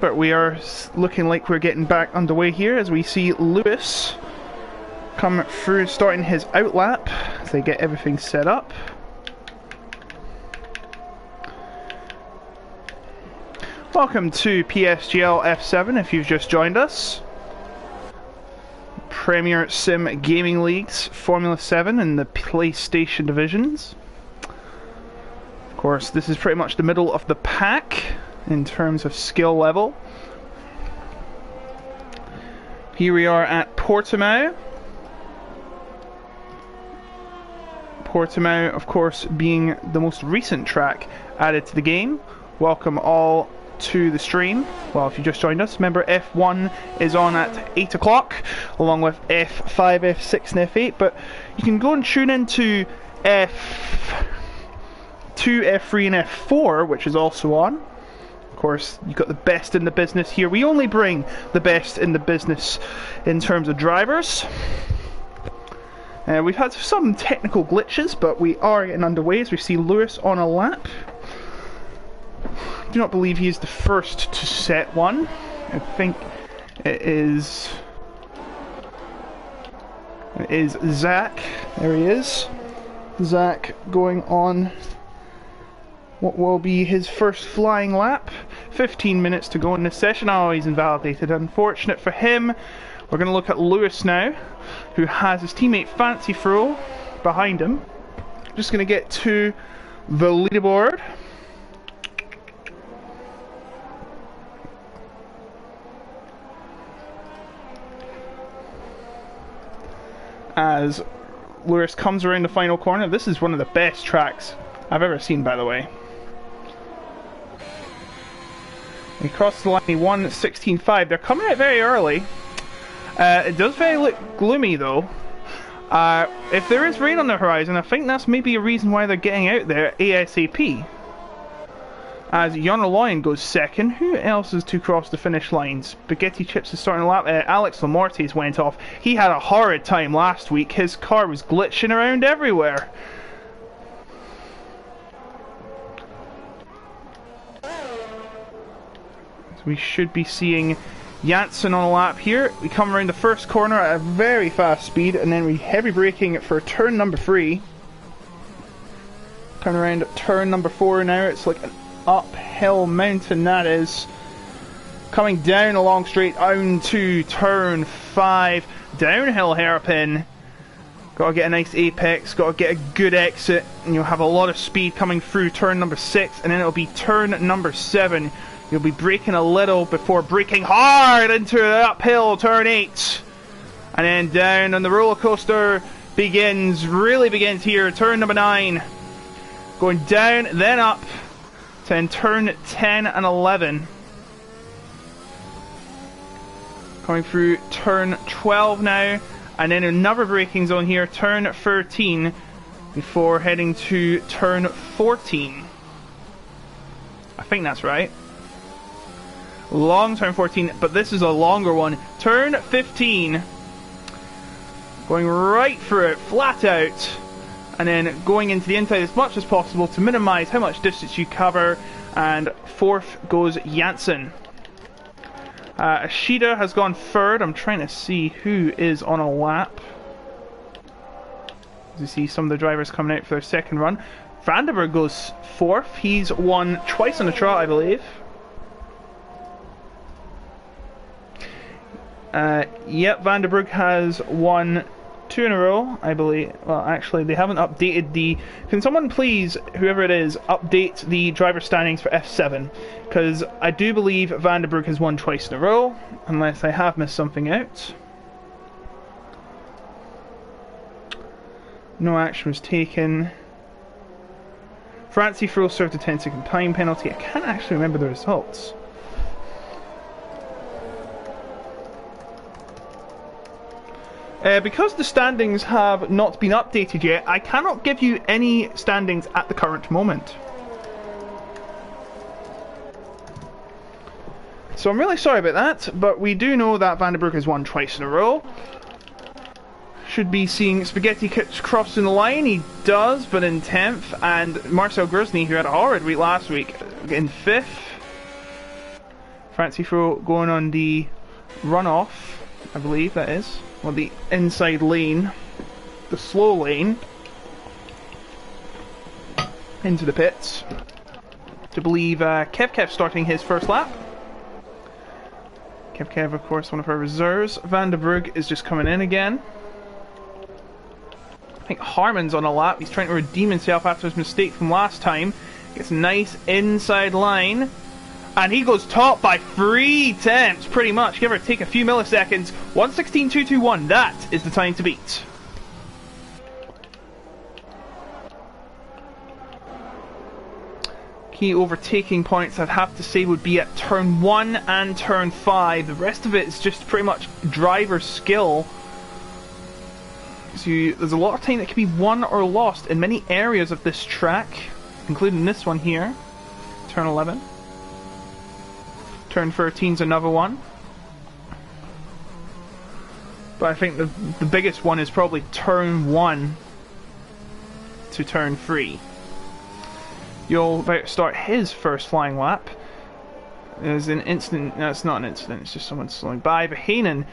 But we are looking like we're getting back underway here as we see Lewis come through, starting his outlap as they get everything set up. Welcome to PSGL F7 if you've just joined us. Premier Sim Gaming Leagues, Formula 7 and the PlayStation divisions. Of course, this is pretty much the middle of the pack in terms of skill level. Here we are at Portimao. Portimao, of course, being the most recent track added to the game. Welcome all to the stream. Well, if you just joined us, remember F1 is on at 8 o'clock along with F5, F6 and F8, but you can go and tune into F2, F3 and F4, which is also on. Of course, you've got the best in the business here. We only bring the best in the business in terms of drivers. We've had some technical glitches, but we are getting underway as we see Lewis on a lap. I do not believe he is the first to set one. I think it is Zach. There he is. Zach going on what will be his first flying lap. 15 minutes to go in this session. Oh, he's invalidated. Unfortunate for him. We're going to look at Lewis now, who has his teammate Fancy Fro behind him. Just going to get to the leaderboard. As Lewis comes around the final corner. This is one of the best tracks I've ever seen, by the way. He crossed the line, he won 16.5. They're coming out very early. It does very look gloomy though. If there is rain on the horizon, I think that's maybe a reason why they're getting out there ASAP. As Yonerloyan goes second. Who else is to cross the finish line? Spaghetti Chips is starting a lap. Alex Lamortes went off. He had a horrid time last week. His car was glitching around everywhere. So we should be seeing Janssen on a lap here. We come around the first corner at a very fast speed, and then we heavy braking for turn number 3. Turn around at turn number 4 now. It's like an uphill mountain that is. Coming down a long straight down to turn 5. Downhill hairpin. Gotta get a nice apex, gotta get a good exit, and you'll have a lot of speed coming through turn number 6, and then it'll be turn number 7. You'll be braking a little before braking hard into the uphill turn 8. And then down, and the roller coaster really begins here. Turn number 9. Going down, then up. To turn 10 and 11. Coming through turn 12 now. And then another braking zone here. Turn 13. Before heading to turn 14. I think that's right. Long turn 14, but this is a longer one. Turn 15. Going right through it, flat out. And then going into the inside as much as possible to minimize how much distance you cover. And fourth goes Janssen. Ashida has gone third. I'm trying to see who is on a lap. As you see some of the drivers coming out for their second run. Vandenberg goes fourth. He's won twice on the trot, I believe. Yep, Vandenberg has won 2 in a row, I believe. Well, actually, they haven't updated the... Can someone please, whoever it is, update the driver standings for F7? Because I do believe Vandenberg has won twice in a row, unless I have missed something out. No action was taken. Francie Fro served a 10-second time penalty. I can't actually remember the results. Because the standings have not been updated yet, I cannot give you any standings at the current moment. So I'm really sorry about that, but we do know that Vandenberg has won twice in a row. Should be seeing Spaghetti Chips crossing the line. He does, but in 10th. And Marcel Grusny, who had a horrid week last week, in 5th. Fancy Throw going on the runoff, I believe that is. Well, the inside lane, the slow lane, into the pits. To believe Kev starting his first lap. Kev, of course, one of our reserves. Van der Brugge is just coming in again. I think Harmon's on a lap. He's trying to redeem himself after his mistake from last time. Gets a nice inside line. And he goes top by 3 tenths, pretty much. Give or take a few milliseconds. 1:16.221. That is the time to beat. Key overtaking points, I'd have to say, would be at turn 1 and turn 5. The rest of it is just pretty much driver skill. So there's a lot of time that can be won or lost in many areas of this track, including this one here. Turn 11. Turn 13's another one. But I think the biggest one is probably turn 1 to turn 3. You'll about to start his first flying lap. There's an incident. No, it's not an incident, it's just someone slowing by. But Hainan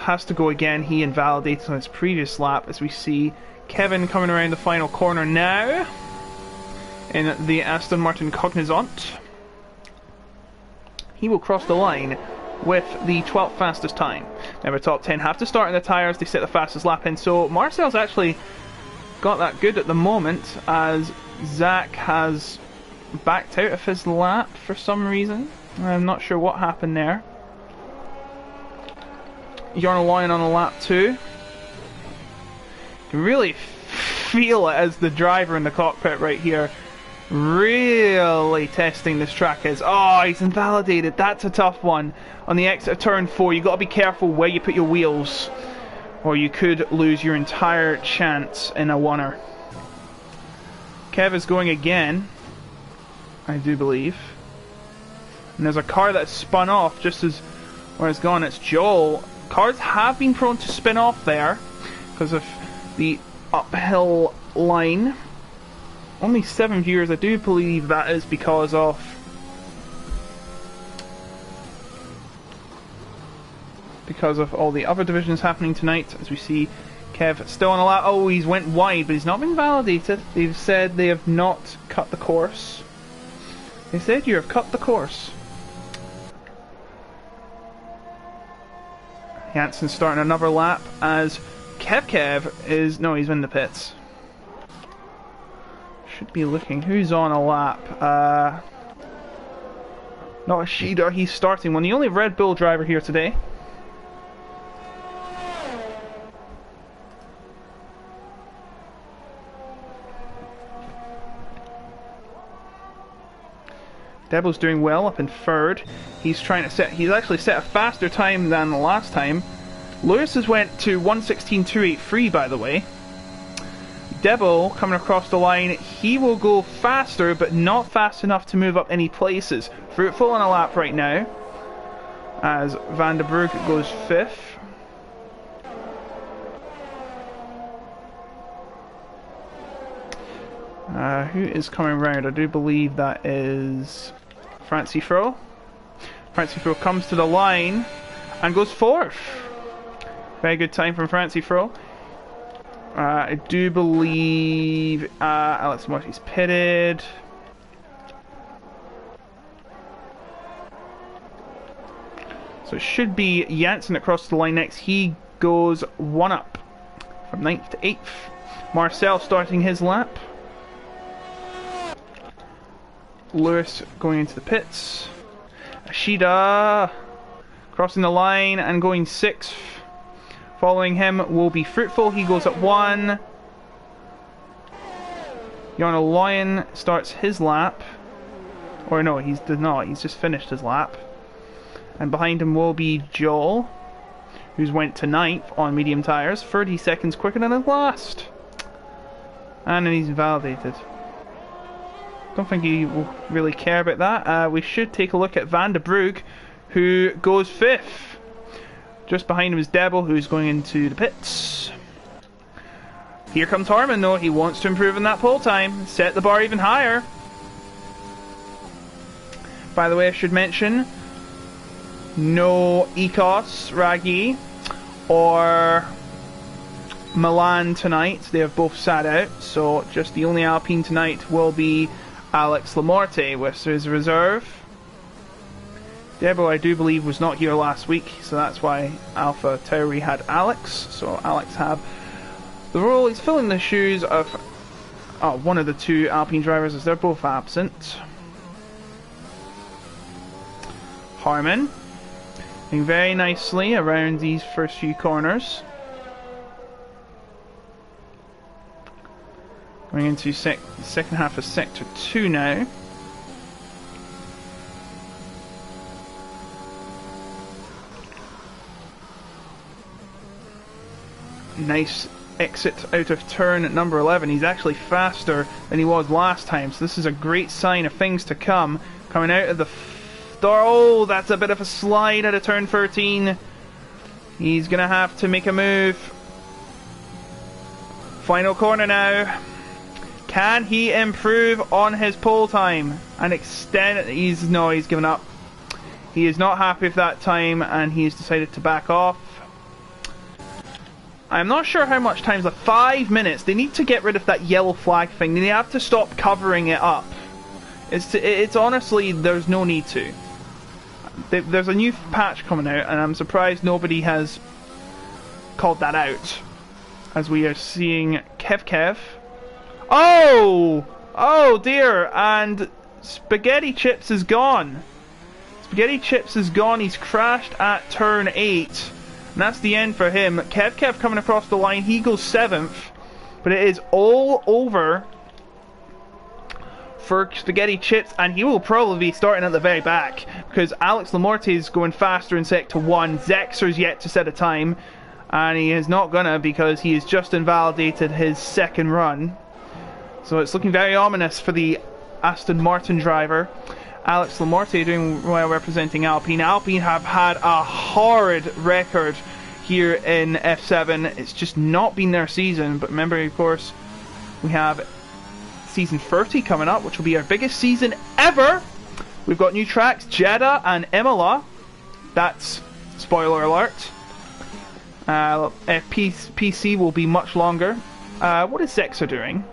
has to go again. He invalidated on his previous lap, as we see Kevin coming around the final corner now in the Aston Martin Cognizant. He will cross the line with the 12th fastest time. Now the top 10 have to start in the tyres. They set the fastest lap in. So Marcel's actually got that good at the moment, as Zach has backed out of his lap for some reason. I'm not sure what happened there. Jarno Loyen on a lap 2. You can really feel it as the driver in the cockpit right here. Really testing this track is. Oh, he's invalidated. That's a tough one. On the exit of turn 4, you've got to be careful where you put your wheels, or you could lose your entire chance in a oneer. Kev is going again, I do believe. And there's a car that's spun off just as where it's gone. It's Joel. Cars have been prone to spin off there because of the uphill line. Only 7 viewers. I do believe that is because of all the other divisions happening tonight. As we see Kev still on a lap. Oh, he's went wide, but he's not been validated. They've said they have not cut the course. They said you have cut the course. Janssen starting another lap as Kev is... No, he's in the pits. Should be looking. Who's on a lap? Not Ashida, he's starting one. The only Red Bull driver here today. Debo's doing well up in third. He's actually set a faster time than the last time. Lewis has went to 1:16.283, by the way. Debo coming across the line, he will go faster, but not fast enough to move up any places. Fruitful on a lap right now, as Van der Brugge goes 5th. Who is coming round? I do believe that is Francie Fro. Francie Fro comes to the line and goes 4th. Very good time from Francie Fro. I do believe Alex Marty's pitted. So it should be Janssen across the line next. He goes 1 up from 9th to 8th. Marcel starting his lap. Lewis going into the pits. Ashida crossing the line and going 6th. Following him will be Fruitful. He goes at 1. Jarno Loyen starts his lap. Or no, he did not. He's just finished his lap. And behind him will be Joel, who's went to 9th on medium tyres. 30 seconds quicker than his last. And then he's invalidated. Don't think he will really care about that. We should take a look at Van der Brugge, who goes 5th. Just behind him is Debo, who's going into the pits. Here comes Harmon, though. He wants to improve on that pole time. Set the bar even higher. By the way, I should mention, no Ecos, Raggi, or Milan tonight. They have both sat out, so just the only Alpine tonight will be Alex Lamorte with his reserve. Debo, I do believe, was not here last week, so that's why Alpha Tauri had Alex. So Alex have the role. He's filling the shoes of one of the two Alpine drivers as they're both absent. Harmon doing very nicely around these first few corners. Going into the second half of Sector 2 now. Nice exit out of turn at number 11. He's actually faster than he was last time, so this is a great sign of things to come. Coming out of the door. Oh, that's a bit of a slide out of turn 13. He's going to have to make a move. Final corner now. Can he improve on his pole time and extend it? He's given up. He is not happy with that time and he's decided to back off. I'm not sure how much time's left. 5 minutes. They need to get rid of that yellow flag thing. They have to stop covering it up. It's honestly, there's no need to. There's a new patch coming out and I'm surprised nobody has called that out. As we are seeing Kev. Oh dear, and Spaghetti Chips is gone. Spaghetti Chips is gone. He's crashed at turn 8. And that's the end for him. Kev coming across the line. He goes 7th. But it is all over for Spaghetti Chips. And he will probably be starting at the very back. Because Alex Lamorte is going faster in Sector 1. Zexer's yet to set a time. And he is not gonna because he has just invalidated his second run. So it's looking very ominous for the Aston Martin driver. Alex Lamorte doing well representing Alpine. Alpine have had a horrid record here in F7. It's just not been their season. But remember, of course, we have season 30 coming up, which will be our biggest season ever. We've got new tracks, Jeddah and Imola. That's spoiler alert. PC will be much longer. What is Zexer doing?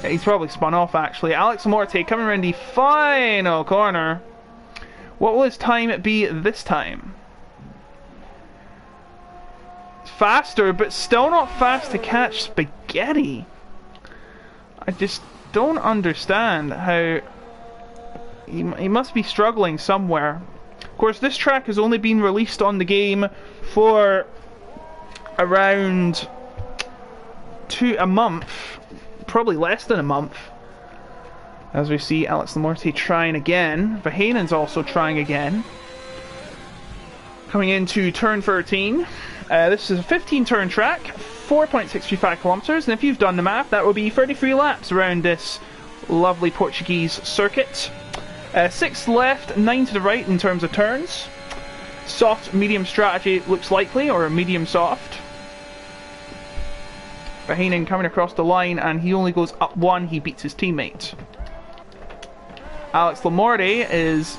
He's probably spun off actually. Alex Lamorte coming around the final corner. What will his time be this time? Faster, but still not fast to catch Spaghetti. I just don't understand how he must be struggling somewhere. Of course, this track has only been released on the game for around a month. Probably less than a month. As we see Alex Lamorte trying again. Verhaenen's also trying again. Coming into turn 13. This is a 15-turn track, 4.635 kilometers, and if you've done the math, that will be 33 laps around this lovely Portuguese circuit. 6 left, 9 to the right in terms of turns. Soft, medium strategy looks likely, or medium soft. Verhaenen coming across the line and he only goes up 1, he beats his teammate. Alex Lamorte is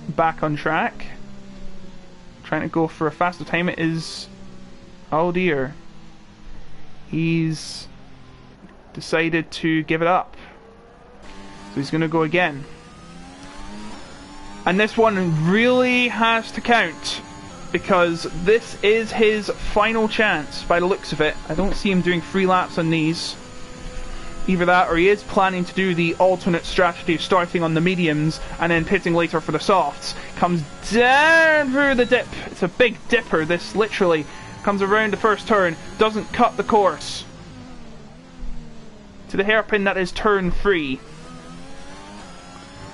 back on track. Trying to go for a faster time. It is... oh dear. He's decided to give it up. So he's going to go again. And this one really has to count. Because this is his final chance, by the looks of it. I don't see him doing 3 laps on these. Either that, or he is planning to do the alternate strategy of starting on the mediums and then pitting later for the softs. Comes down through the dip. It's a big dipper, this literally. Comes around the first turn, doesn't cut the course. To the hairpin, that is turn 3.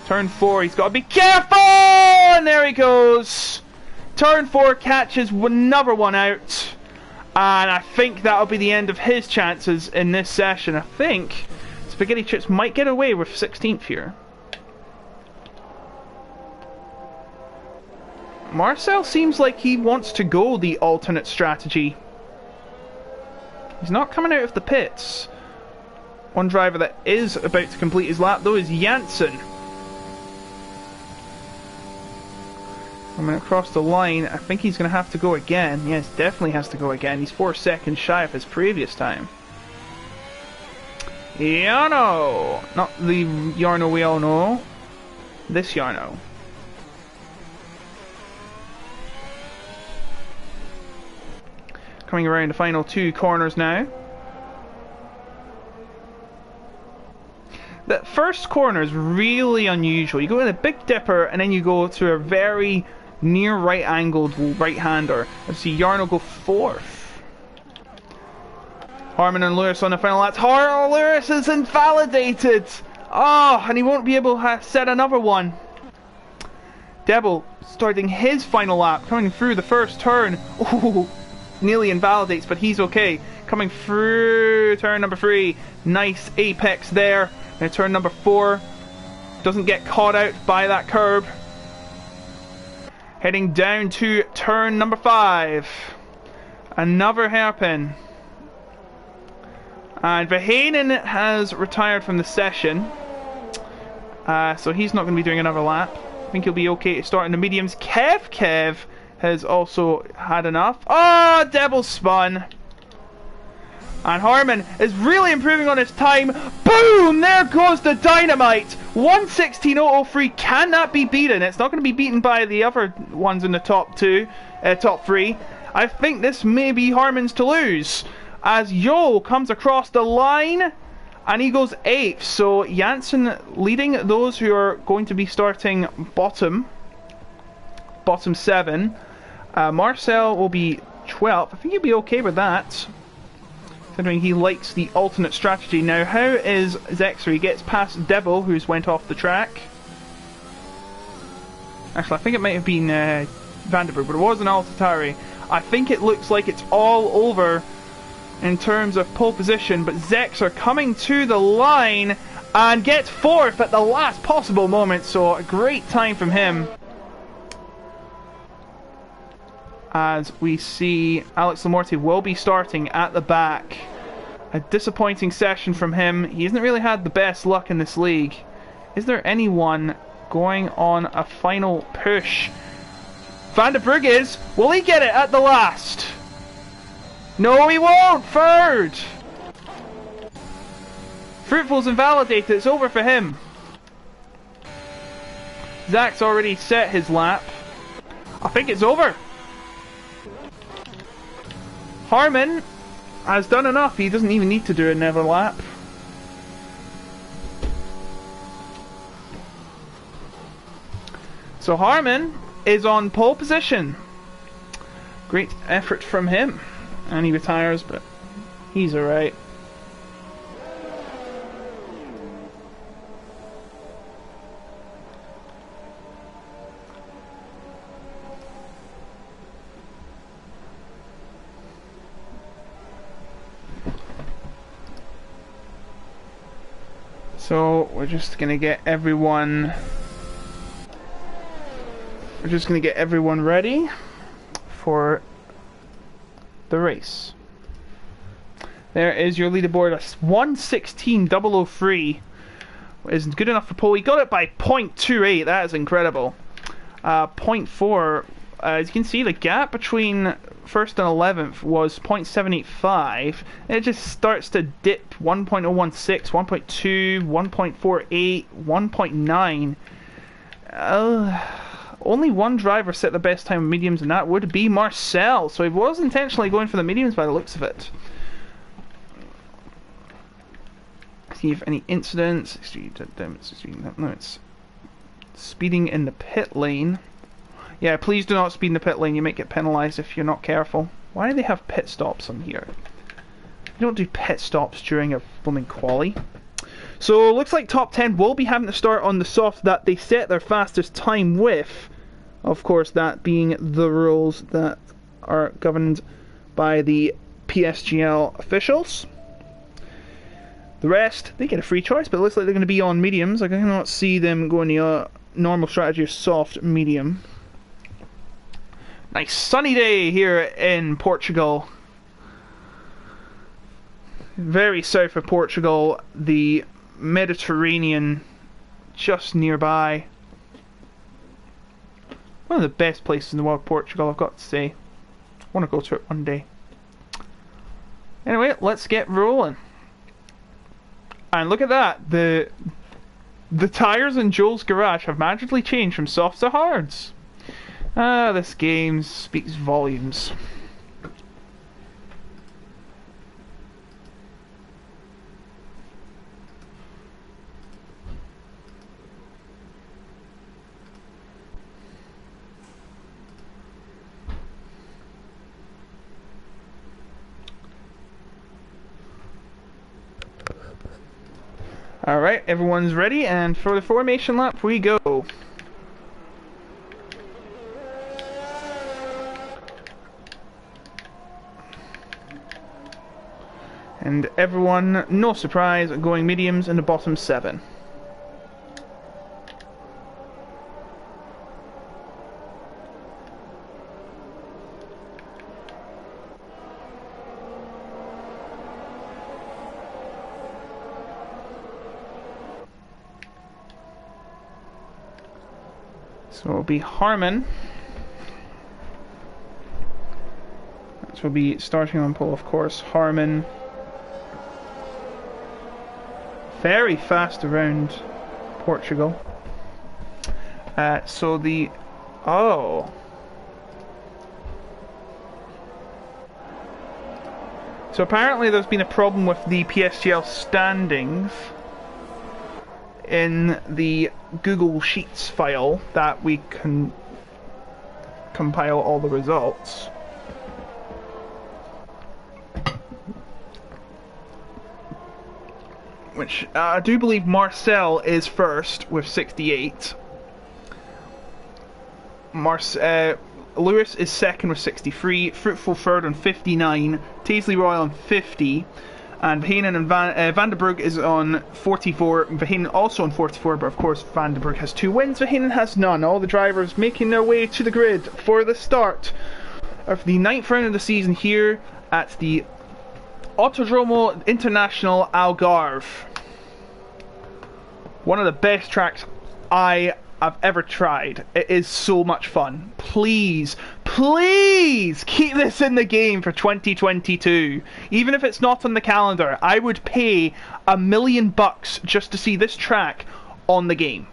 Turn 4, he's got to be careful! And there he goes! Turn 4 catches another one out, and I think that'll be the end of his chances in this session. I think Spaghetti Chips might get away with 16th here. Marcel seems like he wants to go the alternate strategy. He's not coming out of the pits. One driver that is about to complete his lap though is Janssen. Coming across the line, I think he's going to have to go again. Yes, definitely has to go again. He's 4 seconds shy of his previous time. Yarno! Not the Yarno we all know. This Yarno. Coming around the final 2 corners now. The first corner is really unusual. You go with a big dipper and then you go to a very near right angled right-hander. Let's see Yarno go 4th. Harman and Lewis on the final laps. Lewis is invalidated! Oh, and he won't be able to set another one. Devil starting his final lap, coming through the first turn. Oh, nearly invalidates, but he's okay. Coming through turn number 3. Nice apex there. Now turn number 4. Doesn't get caught out by that curb. Heading down to turn number 5. Another hairpin. And Verheyen has retired from the session. So he's not going to be doing another lap. I think he'll be okay to start in the mediums. Kev has also had enough. Oh, Devil spun. And Harman is really improving on his time. Boom! There goes the dynamite. 1:16.003 cannot be beaten. It's not going to be beaten by the other ones in the top 3. I think this may be Harman's to lose. As Yo comes across the line and he goes 8th. So Janssen leading those who are going to be starting bottom 7. Marcel will be 12th. I think he'll be okay with that, considering he likes the alternate strategy. Now, how is Zexer? He gets past Devil, who's went off the track. Actually, I think it might have been Vandenberg, but it was an Altatari. I think it looks like it's all over in terms of pole position, but Zexer coming to the line and gets 4th at the last possible moment, so a great time from him. As we see Alex Lamorte will be starting at the back. A disappointing session from him. He hasn't really had the best luck in this league. Is there anyone going on a final push? Van der Brugge is. Will he get it at the last? No, he won't. 3rd. Fruitful's invalidated. It's over for him. Zach's already set his lap. I think it's over. Harman has done enough. He doesn't even need to do another lap. So Harman is on pole position. Great effort from him. And he retires, but he's alright. So we're just gonna get everyone. We're just gonna get everyone ready for the race. There is your leaderboard. 1:16.003 isn't good enough for pole. He got it by 0.28. That is incredible. 0.4. As you can see, the gap between 1st and 11th was 0.785. It just starts to dip. 1.016, 1.2, 1.48, 1.9. Only one driver set the best time of mediums, and that would be Marcel. So he was intentionally going for the mediums by the looks of it. See if any incidents. No, it's speeding in the pit lane. Yeah, please do not speed in the pit lane. You might get penalised if you're not careful. Why do they have pit stops on here? You don't do pit stops during a blooming quali. So looks like top 10 will be having to start on the soft that they set their fastest time with. Of course, that being the rules that are governed by the PSGL officials. The rest, they get a free choice, but it looks like they're going to be on mediums. I cannot see them going the normal strategy of soft medium. Nice sunny day here in Portugal. Very south of Portugal, the Mediterranean just nearby. One of the best places in the world, Portugal, I've got to say. I want to go to it one day. Anyway, let's get rolling. And look at that. The tyres in Joel's garage have magically changed from softs to hards. Ah, this game speaks volumes. Alright, everyone's ready, and for the formation lap we go. And everyone, no surprise, going mediums in the bottom 7. So it'll be Harman. So we'll be starting on pole, of course. Harman. Very fast around Portugal. So the... Oh. So apparently there's been a problem with the PSGL standings in the Google Sheets file that we can compile all the results. Which I do believe Marcel is first with 68. Lewis is second with 63. Fruitful third on 59. Taisley Royal on 50. And Verheyen and Van der Brugge is on 44. Verheyen also on 44, but of course Van der Brugge has 2 wins. Verheyen has none. All the drivers making their way to the grid for the start of the 9th round of the season here at the Autodromo International Algarve. One of the best tracks I've ever tried. It is so much fun. Please, please keep this in the game for 2022. Even if it's not on the calendar, I would pay $1 million just to see this track on the game.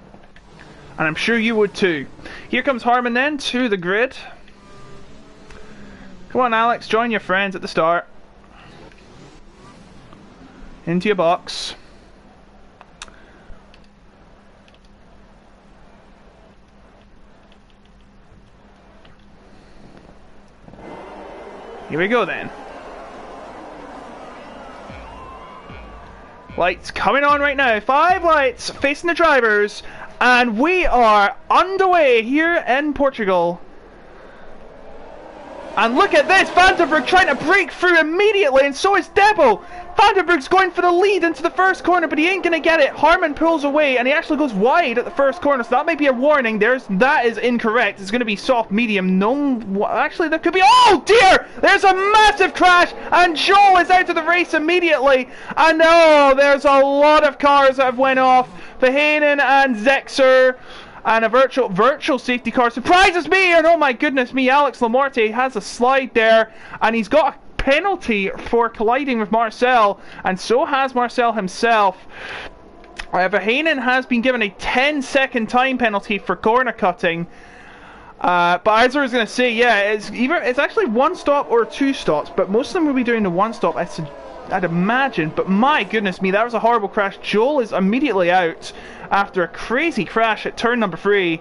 And I'm sure you would too. Here comes Harman then to the grid. Come on, Alex, join your friends at the start. Into your box. Here we go then. Lights coming on right now. 5 lights facing the drivers. And we are underway here in Portugal. And look at this, Van der Brugge trying to break through immediately, and so is Debo. Van der Brugge's going for the lead into the first corner, but he ain't going to get it. Harman pulls away, and he actually goes wide at the first corner, so that may be a warning. That is incorrect. It's going to be soft, medium. No, actually, there could be... Oh, dear! There's a massive crash, and Joel is out of the race immediately. And oh, there's a lot of cars that have went off. Verheyen and Zexer. And a virtual safety car surprises me, and oh my goodness me, Alex Lamorte has a slide there, and he's got a penalty for colliding with Marcel, and so has Marcel himself. Verheyen has been given a 10-second time penalty for corner cutting. But as I was going to say, yeah, it's actually 1 stop or 2 stops, but most of them will be doing the 1 stop, I'd imagine. But my goodness me, that was a horrible crash. Joel is immediately out after a crazy crash at turn number 3.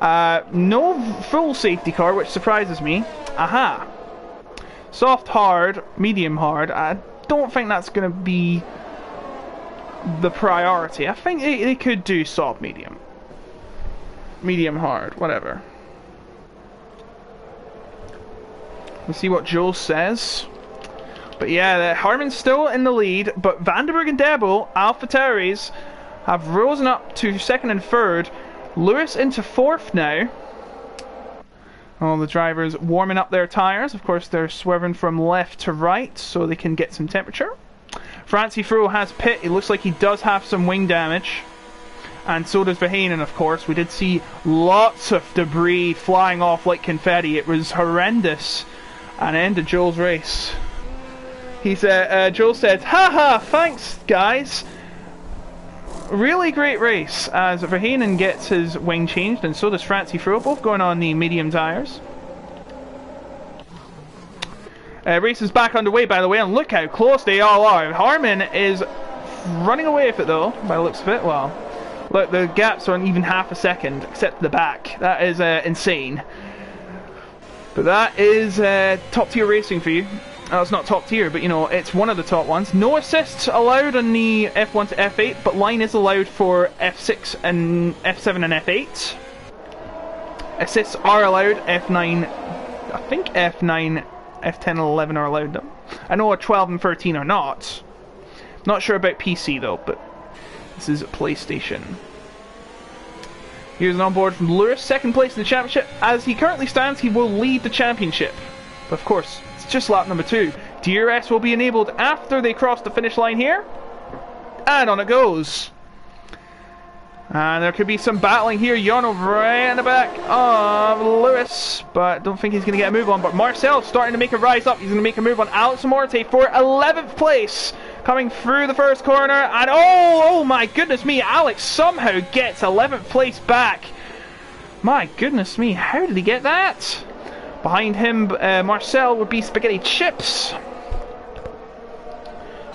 No full safety car, which surprises me. Aha. Soft hard, medium hard. I don't think that's going to be the priority. I think they could do soft medium. Medium hard, whatever. Let's see what Joel says. But yeah, Harman's still in the lead, but Van der Brugge and Debo, AlphaTauris, have risen up to 2nd and 3rd. Lewis into 4th now. All the drivers warming up their tyres. Of course, they're swerving from left to right so they can get some temperature. Francie Fro has pit. It looks like he does have some wing damage. And so does Verheyen, of course. We did see lots of debris flying off like confetti. It was horrendous. And it ended Joel's race. Joel said, haha, thanks guys. Really great race, as Verheyen gets his wing changed, and so does Francie Fro, both going on the medium tyres. Race is back underway, by the way, and look how close they all are. Harman is running away with it, though, by the looks of it. Well, look, the gaps aren't even half a second, except the back. That is insane. But that is top tier racing for you. Oh, it's not top tier, but you know, it's one of the top ones. No assists allowed on the F1 to F8, but line is allowed for F6 and F7 and F8. Assists are allowed. F9, I think F9, F10 and 11 are allowed them. I know 12 and 13 are not. Not sure about PC though, but this is a PlayStation. Here's an onboard from Lewis, second place in the championship. As he currently stands, he will lead the championship. But of course, it's just lap number 2. DRS will be enabled after they cross the finish line here. And on it goes. And there could be some battling here. Jarno right in the back of Lewis, but don't think he's going to get a move on. But Marcel starting to make a rise up. He's going to make a move on Alex Amorte for 11th place. Coming through the first corner. And oh my goodness me, Alex somehow gets 11th place back. My goodness me, how did he get that? Behind him, Marcel would be Spaghetti Chips.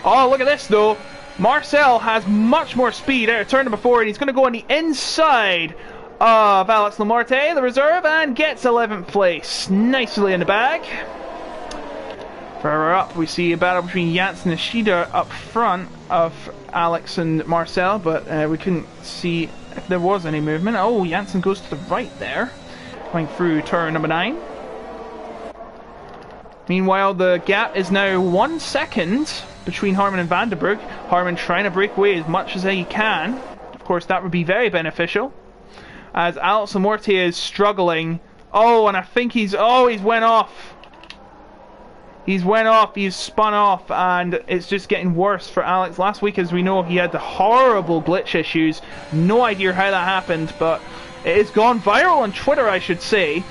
Oh, look at this though. Marcel has much more speed out of turn number 4, and he's going to go on the inside of Alex Lamorte, the reserve, and gets 11th place. Nicely in the bag. Further up, we see a battle between Janssen and Shida up front of Alex and Marcel, but we couldn't see if there was any movement. Oh, Janssen goes to the right there, going through turn number 9. Meanwhile, the gap is now 1 second between Harman and Vandenberg. Harman trying to break away as much as he can. Of course, that would be very beneficial, as Alex Amorte is struggling. Oh, and I think he's went off. He's spun off, and it's just getting worse for Alex. Last week, as we know, he had the horrible glitch issues. No idea how that happened, but it has gone viral on Twitter, I should say.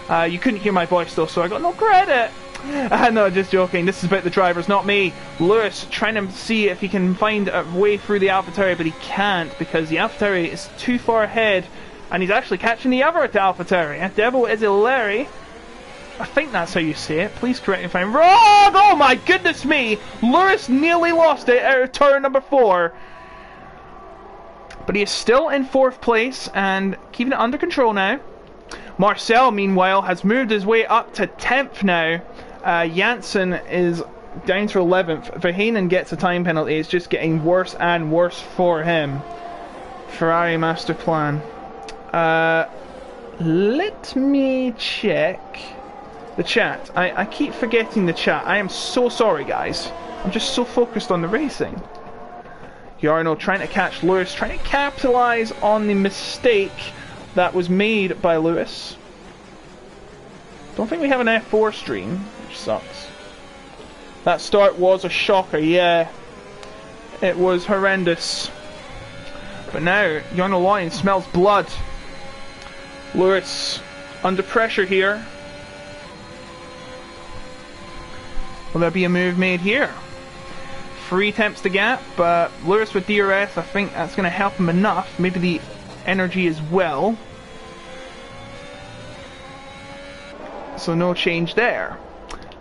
You couldn't hear my voice though, so I got no credit. No, just joking. This is about the drivers, not me. Lewis trying to see if he can find a way through the AlphaTauri, but he can't because the AlphaTauri is too far ahead, and he's actually catching the other AlphaTauri. Devo is Larry. I think that's how you say it. Please correct me if I'm wrong. Oh my goodness me! Lewis nearly lost it out of turn number 4. But he is still in 4th place and keeping it under control now. Marcel, meanwhile, has moved his way up to 10th now. Janssen is down to 11th. Verheyen gets a time penalty. It's just getting worse and worse for him. Ferrari master plan. Let me check the chat. I keep forgetting the chat. I am so sorry, guys. I'm just so focused on the racing. Jarno trying to catch Lewis, trying to capitalize on the mistake that was made by Lewis. Don't think we have an F4 stream, which sucks. That start was a shocker, yeah. It was horrendous. But now, Jarno Lion smells blood. Lewis under pressure here. Will there be a move made here? 3 attempts to gap, but Lewis with DRS, I think that's going to help him enough. Maybe the energy as well. So no change there.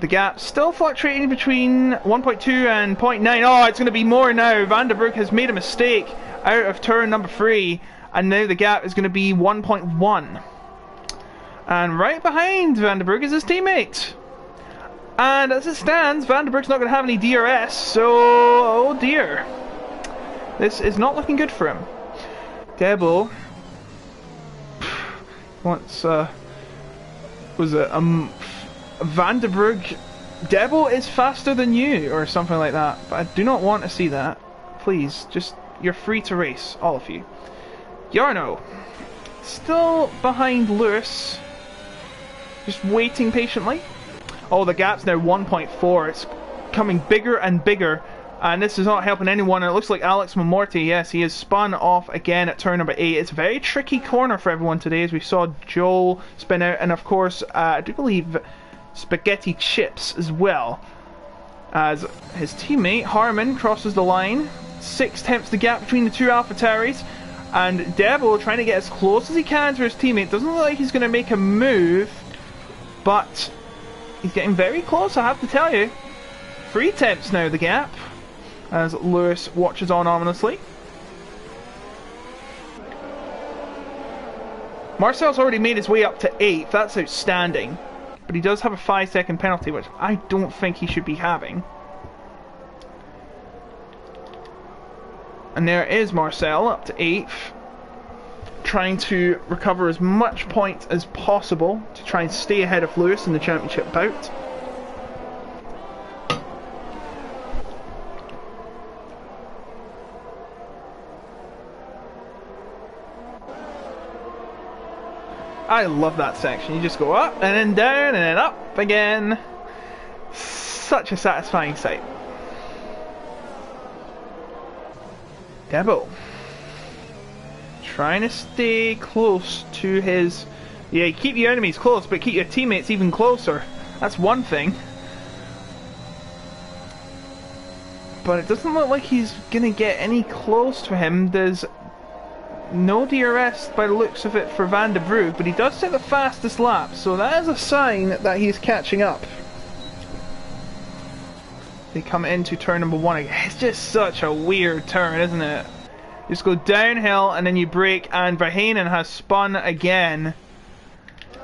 The gap still fluctuating between 1.2 and 0.9. Oh, it's going to be more now. Vandenberg has made a mistake out of turn number 3, and now the gap is going to be 1.1. And right behind Vandenberg is his teammate. And as it stands, Vandenberg's not going to have any DRS, so oh dear. This is not looking good for him. Debo wants was it Vandenberg? Debo is faster than you, or something like that. But I do not want to see that. Please, just you're free to race, all of you. Jarno still behind Lewis, just waiting patiently. Oh, the gap's now 1.4. It's coming bigger and bigger And this is not helping anyone. And it looks like Alex Mamorti, yes, he is spun off again at turn number 8. It's a very tricky corner for everyone today, as we saw Joel spin out, and of course, I do believe Spaghetti Chips as well. As his teammate Harmon crosses the line. 6 tenths the gap between the two AlphaTauris, and Devil trying to get as close as he can to his teammate. Doesn't look like he's going to make a move, but he's getting very close, I have to tell you. 3 tenths now the gap, as Lewis watches on ominously. Marcel's already made his way up to 8th, that's outstanding. But he does have a 5-second penalty, which I don't think he should be having. And there is Marcel up to 8th, trying to recover as much points as possible to try and stay ahead of Lewis in the championship bout. I love that section. You just go up and then down and then up again. Such a satisfying sight. Debo trying to stay close to his... Yeah, keep your enemies close, but keep your teammates even closer. That's one thing. But it doesn't look like he's gonna get any close to him. There's no DRS by the looks of it for Van der Broek, but he does set the fastest lap, so that is a sign that he's catching up. They come into turn number 1 again. It's just such a weird turn, isn't it? You just go downhill and then you brake, and Verheyen has spun again.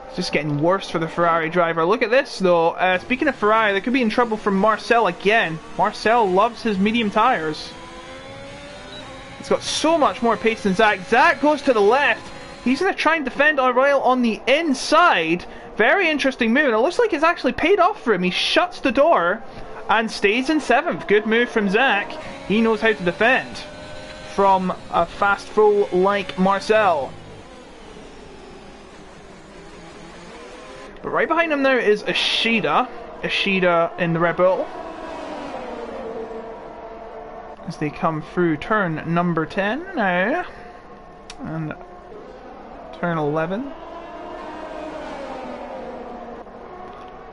It's just getting worse for the Ferrari driver. Look at this though. Speaking of Ferrari, they could be in trouble from Marcel again. Marcel loves his medium tyres. He's got so much more pace than Zach. Zach goes to the left. He's going to try and defend Royal on the inside. Very interesting move. And it looks like it's actually paid off for him. He shuts the door and stays in 7th. Good move from Zach. He knows how to defend from a fast fool like Marcel. But right behind him now is Ishida. Ishida in the Red Bull. As they come through turn number 10 now. And turn 11.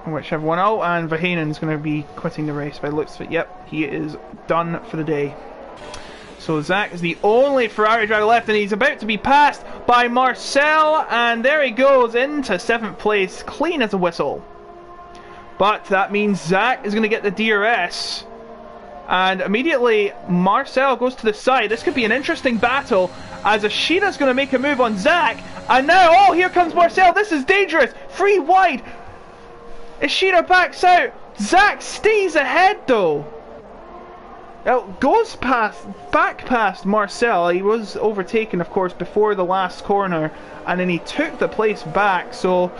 Whichever one. Oh, and Verheyen's going to be quitting the race by the looks of it. Yep, he is done for the day. So Zach is the only Ferrari driver left, and he's about to be passed by Marcel, and there he goes into 7th place, clean as a whistle. But that means Zach is going to get the DRS, and immediately Marcel goes to the side. This could be an interesting battle, as Ishida's going to make a move on Zach, and now, oh, here comes Marcel. This is dangerous. 3 wide. Ishida backs out. Zach stays ahead though. Goes back past Marcel. He was overtaken, of course, before the last corner, and then he took the place back. So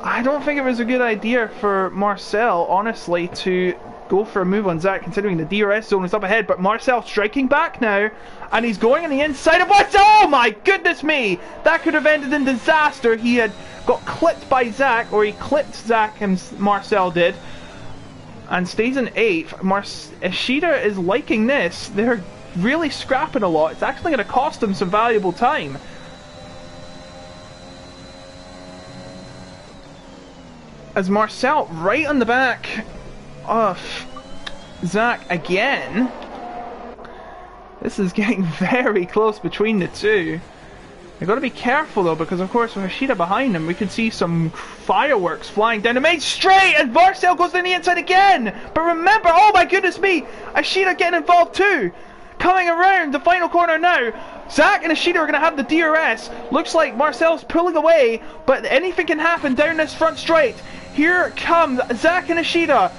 I don't think it was a good idea for Marcel, honestly, to go for a move on Zach, considering the DRS zone is up ahead. But Marcel striking back now, and he's going on the inside of Marcel. Oh my goodness me! That could have ended in disaster. He had got clipped by Zach, or he clipped Zach, and Marcel did, and stays in 8th. Ishida is liking this. They're really scrapping a lot. It's actually going to cost them some valuable time. As Marcel right on the back of Zach again. This is getting very close between the two. They've got to be careful though, because of course with Ishida behind them, we could see some fireworks flying down the main straight, and Marcel goes down the inside again. But remember, oh my goodness me, Ishida getting involved too. Coming around the final corner now. Zach and Ishida are going to have the DRS. Looks like Marcel's pulling away, but anything can happen down this front straight. Here come Zach and Ishida.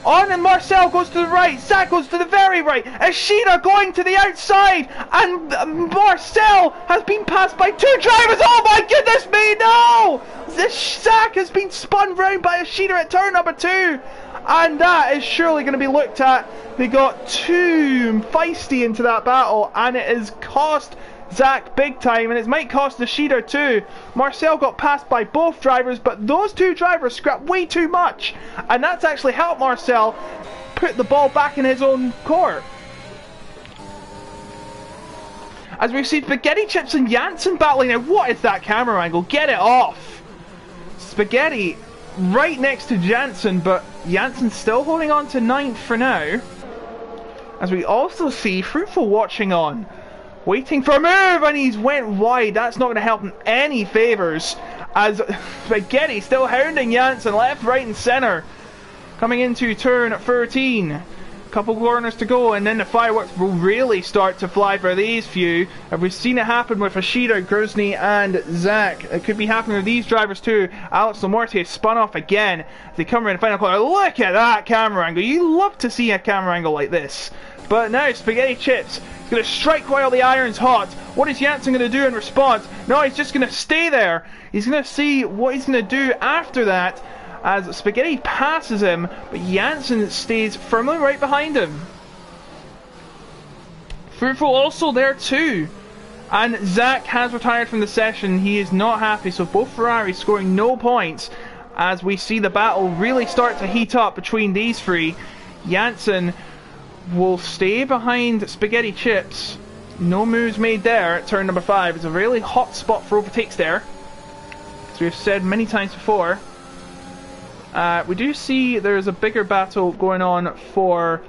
On, and Marcel goes to the right, Zach goes to the very right, Ishida going to the outside, and Marcel has been passed by 2 drivers. Oh my goodness me, no! This Zach has been spun round by Ishida at turn number 2, and that is surely going to be looked at. They got too feisty into that battle, and it has cost Zach big time, and it might cost Ishida too. Marcel got passed by both drivers, but those 2 drivers scrapped way too much, and that's actually helped Marcel put the ball back in his own court. as we see Spaghetti Chips and Janssen battling. Now, what is that camera angle? Get it off! Spaghetti right next to Janssen, but Janssen's still holding on to 9th for now. As we also see Fruitful watching on, waiting for a move, and he's went wide. That's not going to help him any favours, as Spaghetti still hounding Janssen left, right and centre. Coming into turn 13. Couple corners to go, and then the fireworks will really start to fly for these few. And we've seen it happen with Ashida, Grozny and Zach. It could be happening with these drivers too. Alex Lamorte has spun off again as they come around the final corner. Look at that camera angle. You love to see a camera angle like this. But now Spaghetti Chips is going to strike while the iron's hot. What is Janssen going to do in response? No, he's just going to stay there. He's going to see what he's going to do after that, as Spaghetti passes him, but Janssen stays firmly right behind him. Fruitful also there too. And Zach has retired from the session. He is not happy, so both Ferraris scoring no points as we see the battle really start to heat up between these three. Janssen will stay behind Spaghetti Chips. No moves made there at turn number 5. It's a really hot spot for overtakes there, as we've said many times before. We do see there's a bigger battle going on for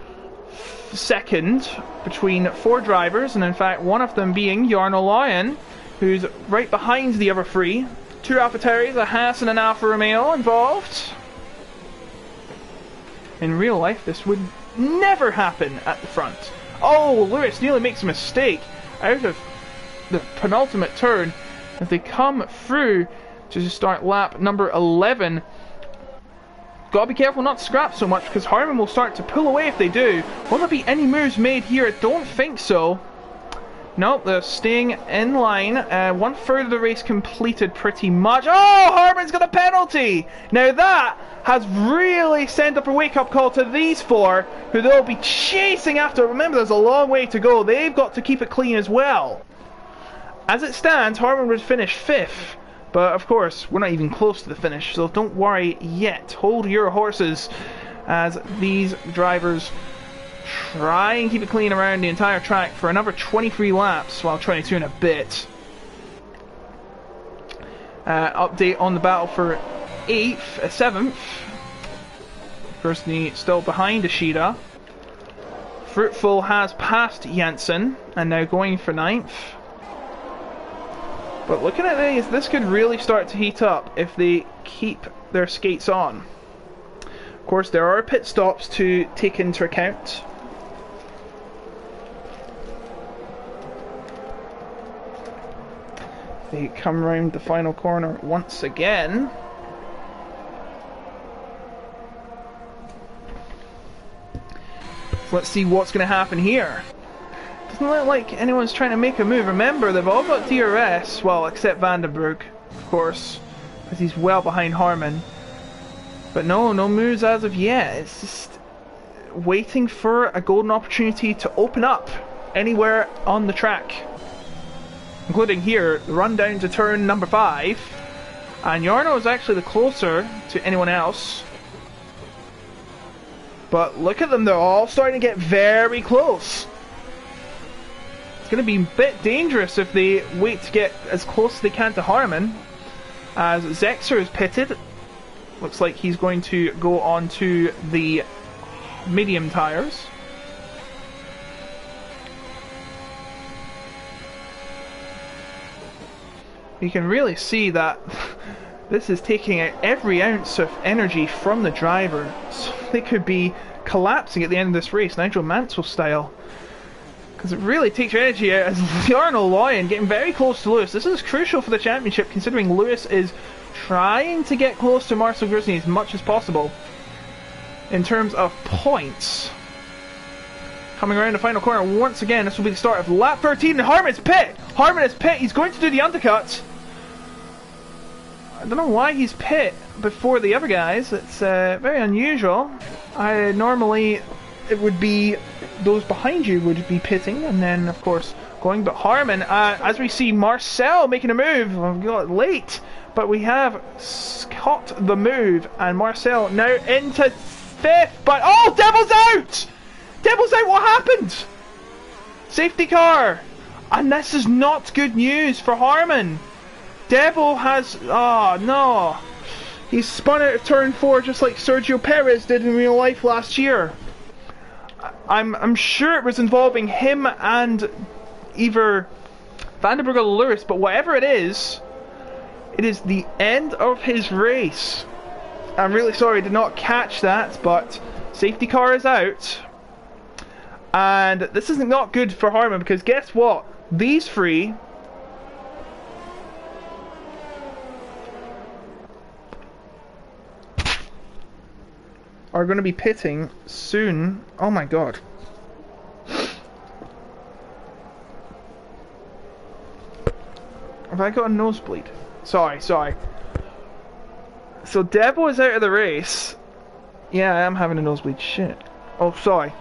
second between 4 drivers, and in fact one of them being Jarno Lion, who's right behind the other 3. 2 AlphaTauris, a Haas and an Alfa Romeo involved. In real life this would never happen at the front. Oh, Lewis nearly makes a mistake out of the penultimate turn as they come through to start lap number 11. Gotta be careful not to scrap so much, because Harman will start to pull away if they do. Will there be any moves made here? I don't think so. Nope, they're staying in line. 1/3 of the race completed pretty much. Oh, Harman's got a penalty! Now that has really sent up a wake-up call to these 4, who they'll be chasing after. Remember, there's a long way to go. They've got to keep it clean as well. As it stands, Harman would finish 5th. But of course, we're not even close to the finish, so don't worry yet. Hold your horses as these drivers try and keep it clean around the entire track for another 23 laps, well, 22 and a bit. Update on the battle for 7th. Grozny still behind Ashida. Fruitful has passed Janssen and now going for 9th. But looking at these, this could really start to heat up if they keep their skates on. Of course, there are pit stops to take into account. They come round the final corner once again. Let's see what's going to happen here. Doesn't look like anyone's trying to make a move. Remember, they've all got DRS, well, except Vandenberg, of course, because he's well behind Harman. But no moves as of yet. It's just waiting for a golden opportunity to open up anywhere on the track. Including here, the run down to turn number 5. And Jarno is actually the closer to anyone else. But look at them, they're all starting to get very close. It's going to be a bit dangerous if they wait to get as close as they can to Harman. As Zexer is pitted. Looks like he's going to go on to the medium tyres. You can really see that this is taking out every ounce of energy from the driver. So they could be collapsing at the end of this race, Nigel Mansell style. Because it really takes your energy out as Jarno Lion getting very close to Lewis. This is crucial for the championship, considering Lewis is trying to get close to Marcel Grozny as much as possible in terms of points. Coming around the final corner once again, this will be the start of lap 13, and Harman's pit! Harman is pit, he's going to do the undercut. I don't know why he's pit before the other guys. It's very unusual. Normally it would be those behind you would be pitting and then of course going, but Harman, as we see Marcel making a move, we got late, but we have caught the move, and Marcel now into 5th, but oh, Devil's out! Devil's out, what happened? Safety car! And this is not good news for Harman. Debo has... Oh, no. He's spun out of turn 4 just like Sergio Perez did in real life last year. I'm sure it was involving him and either Vandenberg or Lewis, but whatever it is the end of his race. I'm really sorry I did not catch that, but safety car is out. And this is not good for Harman, because guess what? These three are going to be pitting soon. Oh my god. Have I got a nosebleed? Sorry. So Debo is out of the race. Yeah, I am having a nosebleed. Shit. Oh, sorry.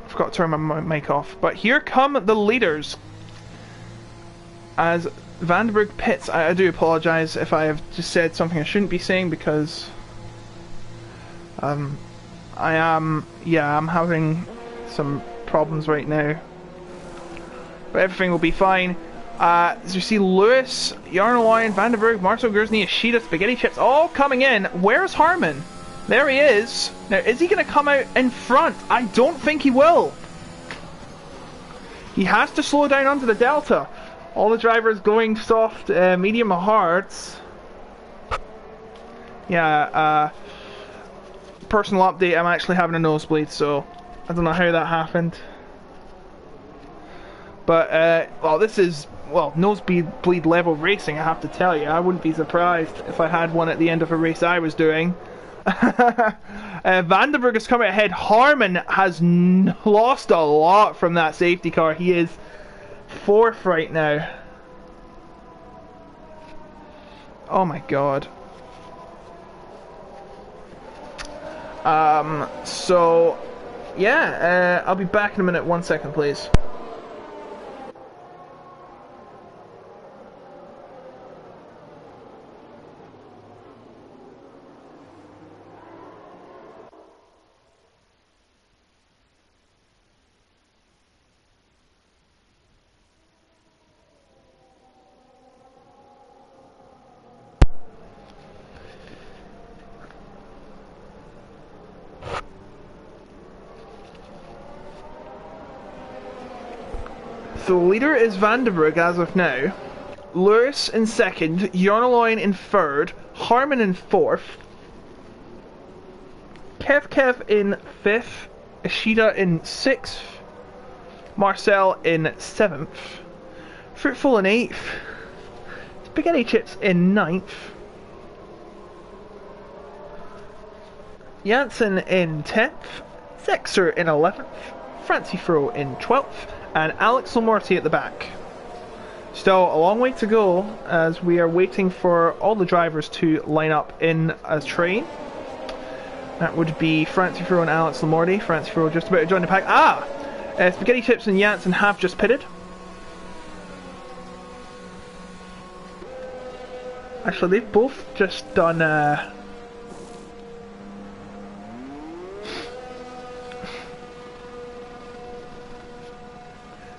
I forgot to turn my mic off. But here come the leaders. As Vandenberg pits. I do apologise if I have just said something I shouldn't be saying, because I'm having some problems right now. But everything will be fine. As you see, Lewis, Jarno, Vandenberg, Marcel Gersny, Ishida, Spaghetti Chips, all coming in. Where's Harman? There he is. Now, is he going to come out in front? I don't think he will. He has to slow down onto the Delta. All the drivers going soft, medium, or hards. Yeah, personal update, I'm actually having a nosebleed, so I don't know how that happened. But, well, this is, well, nosebleed level racing, I have to tell you. I wouldn't be surprised if I had one at the end of a race I was doing. Vandenberg is coming ahead. Harman has lost a lot from that safety car. He is 4th right now. Oh my god. So, yeah, I'll be back in a minute. 1 second, please. So the leader is Vandenberg as of now. Lewis in 2nd, Jarno in 3rd, Harman in 4th, Kev in 5th, Ishida in 6th, Marcel in 7th, Fruitful in 8th, Spaghetti Chips in 9th, Janssen in 10th, Zexer in 11th, Francie Fro in 12th, and Alex Lamorti at the back. Still a long way to go as we are waiting for all the drivers to line up in a train. That would be Francie Fro and Alex Lamorti. Francie Fro just about to join the pack. Spaghetti Chips and Janssen have just pitted. Actually, they've both just done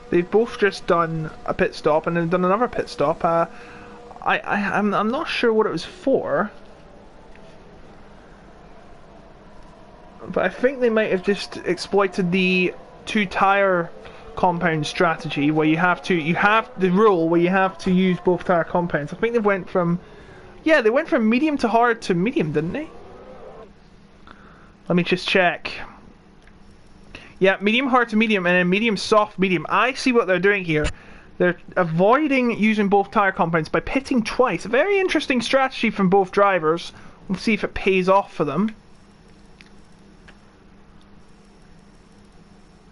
they've both just done a pit stop and then done another pit stop. I'm not sure what it was for, but I think they might have just exploited the 2-tire compound strategy where you have the rule where you have to use both tire compounds. I think they went from medium to hard to medium, didn't they? Let me just check. Yeah, medium hard to medium, and then medium soft medium. I see what they're doing here. They're avoiding using both tire compounds by pitting twice. A very interesting strategy from both drivers. We'll see if it pays off for them.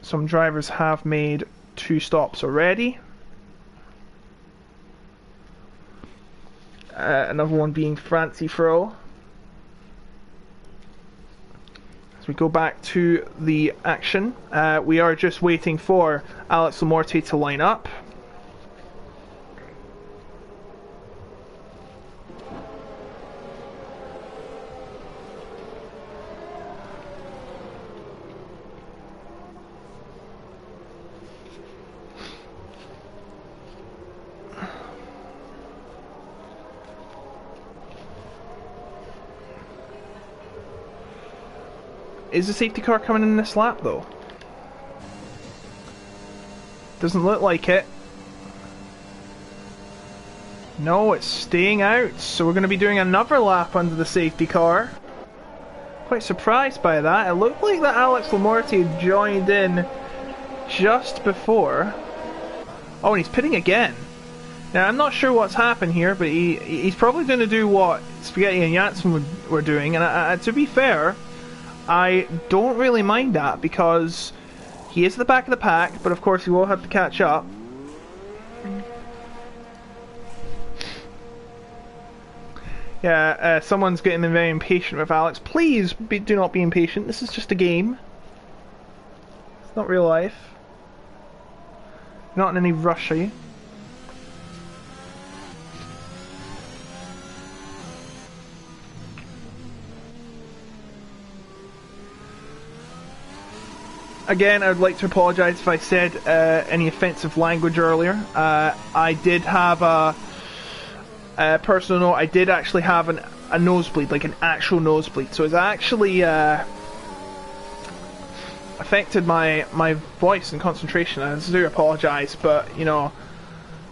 Some drivers have made 2 stops already. Another one being Francie Fro. As we go back to the action, we are just waiting for Alex Lamorti to line up. Is the safety car coming in this lap though? Doesn't look like it. No, it's staying out, so we're going to be doing another lap under the safety car. Quite surprised by that. It looked like that Alex Lamorte had joined in just before. Oh, and he's pitting again. Now, I'm not sure what's happened here, but he's probably going to do what Spaghetti and Janssen were doing, and to be fair, I don't really mind that, because he is at the back of the pack, but of course he will have to catch up. Yeah, someone's getting very impatient with Alex. Please do not be impatient. This is just a game. It's not real life. Not in any rush, are you? Again, I would like to apologise if I said any offensive language earlier. I did have a personal note. I did actually have a nosebleed, like an actual nosebleed. So it's actually affected my voice and concentration. I do apologise, but you know,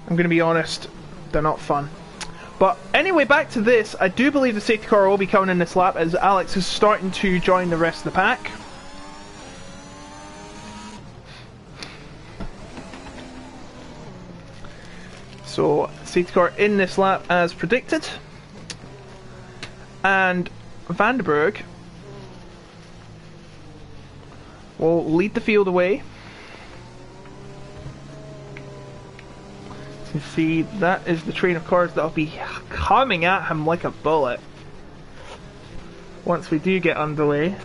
I'm going to be honest, they're not fun. But anyway, back to this. I do believe the safety car will be coming in this lap as Alex is starting to join the rest of the pack. So, safety car in this lap as predicted. And Vandenberg will lead the field away. You see, that is the train of cars that will be coming at him like a bullet once we do get underway.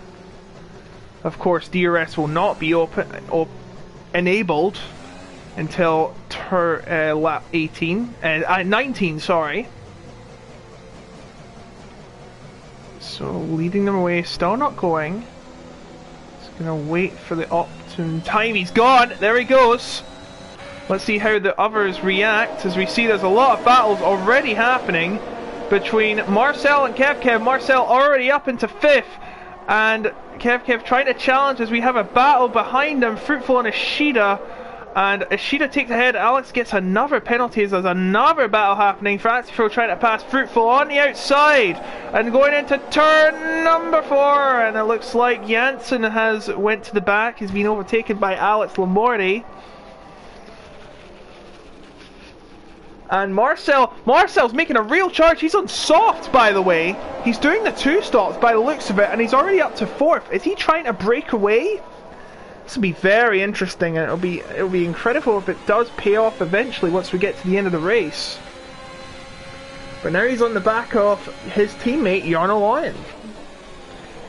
Of course, DRS will not be enabled until lap 19, sorry. So leading them away, still not going. Just gonna wait for the optimum time. He's gone. There he goes. Let's see how the others react. As we see, there's a lot of battles already happening between Marcel and Kev. Marcel already up into 5th, and Kev trying to challenge as we have a battle behind him. Fruitful and Ishida. And Ishida takes ahead. Alex gets another penalty as there's another battle happening. Francisco trying to pass Fruitful on the outside and going into turn number 4. And it looks like Janssen has went to the back. He's been overtaken by Alex Lamorte. And Marcel's making a real charge. He's on soft, by the way. He's doing the 2 stops by the looks of it, and he's already up to 4th. Is he trying to break away? This will be very interesting, and it'll be incredible if it does pay off eventually once we get to the end of the race. But now he's on the back of his teammate Jarno Lion.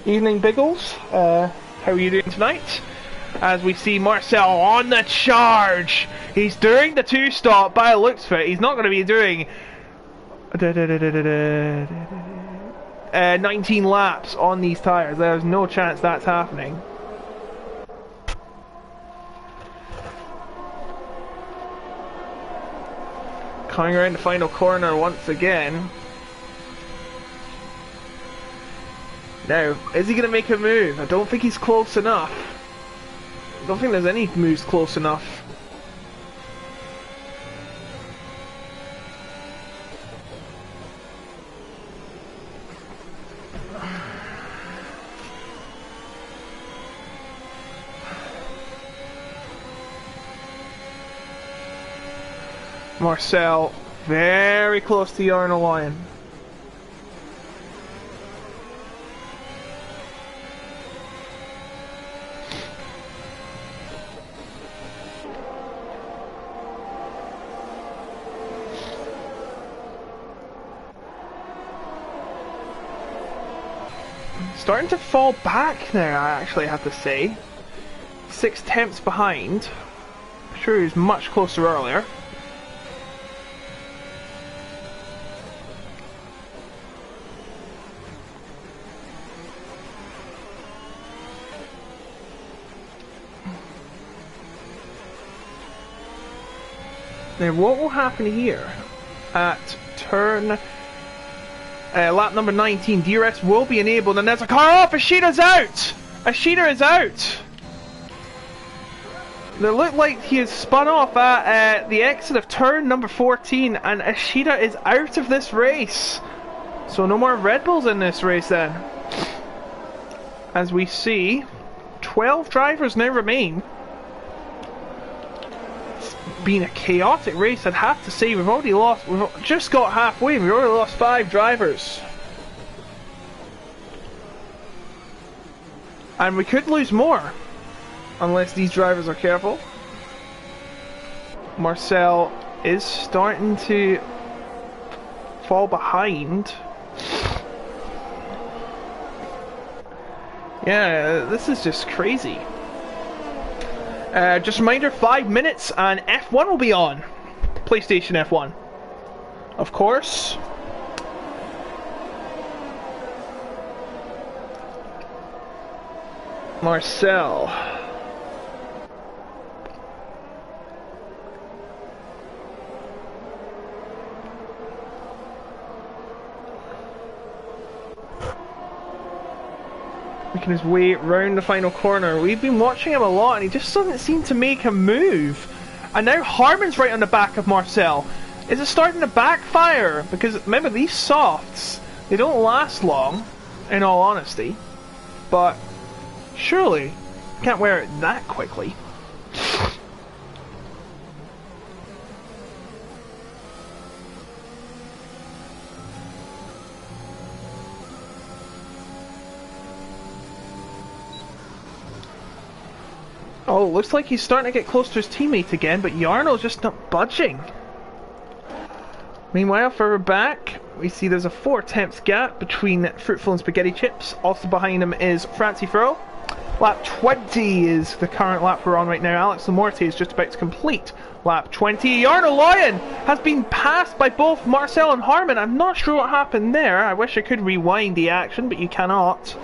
Evening, Biggles. How are you doing tonight? As we see Marcel on the charge. He's doing the 2 stop by the looks of it. He's not going to be doing 19 laps on these tyres. There's no chance that's happening. Coming around the final corner once again. Now, is he going to make a move? I don't think he's close enough. I don't think there's any moves close enough. Marcel very close to Jarno Lion. Starting to fall back now, I actually have to say. 6 tenths behind. I'm sure he was much closer earlier. Now what will happen here at turn lap number 19, DRS will be enabled and there's a car off, Ishida's out! Ashida is out! It looked like he has spun off at the exit of turn number 14, and Ashida is out of this race. So no more Red Bulls in this race then. As we see, 12 drivers now remain. It's been a chaotic race, I'd have to say. We've just got halfway, we've already lost 5 drivers. And we could lose more, unless these drivers are careful. Marcel is starting to fall behind. Yeah, this is just crazy. Just a reminder, 5 minutes and F1 will be on. PlayStation F1. Of course. Marcel. Making his way round the final corner. We've been watching him a lot and he just doesn't seem to make a move. And now Harman's right on the back of Marcel. Is it starting to backfire? Because remember, these softs, they don't last long, in all honesty. But surely you can't wear it that quickly. Oh, looks like he's starting to get close to his teammate again, but Jarno's just not budging. Meanwhile, further back, we see there's a 4 tenths gap between Fruitful and Spaghetti Chips. Also behind him is Francie Furrow. Lap 20 is the current lap we're on right now. Alex Lamorte is just about to complete lap 20. Jarno Loyen has been passed by both Marcel and Harman. I'm not sure what happened there. I wish I could rewind the action, but you cannot.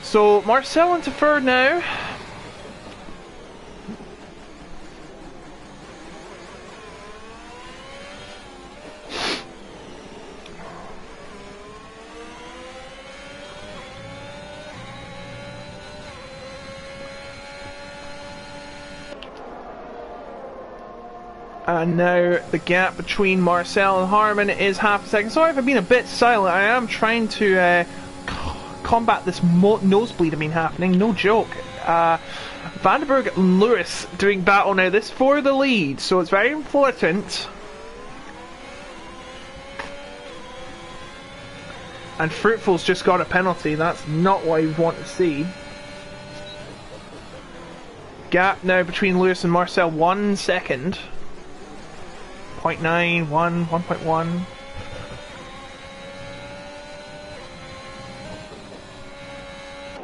So Marcel into third now. And now the gap between Marcel and Harman is half a second. Sorry if I've been a bit silent. I am trying to combat this nosebleed happening. No joke. Vandenberg and Lewis doing battle now. This for the lead, so it's very important. And Fruitful's just got a penalty. That's not what we want to see. Gap now between Lewis and Marcel, 1 second. 0.9, 1, 1.1.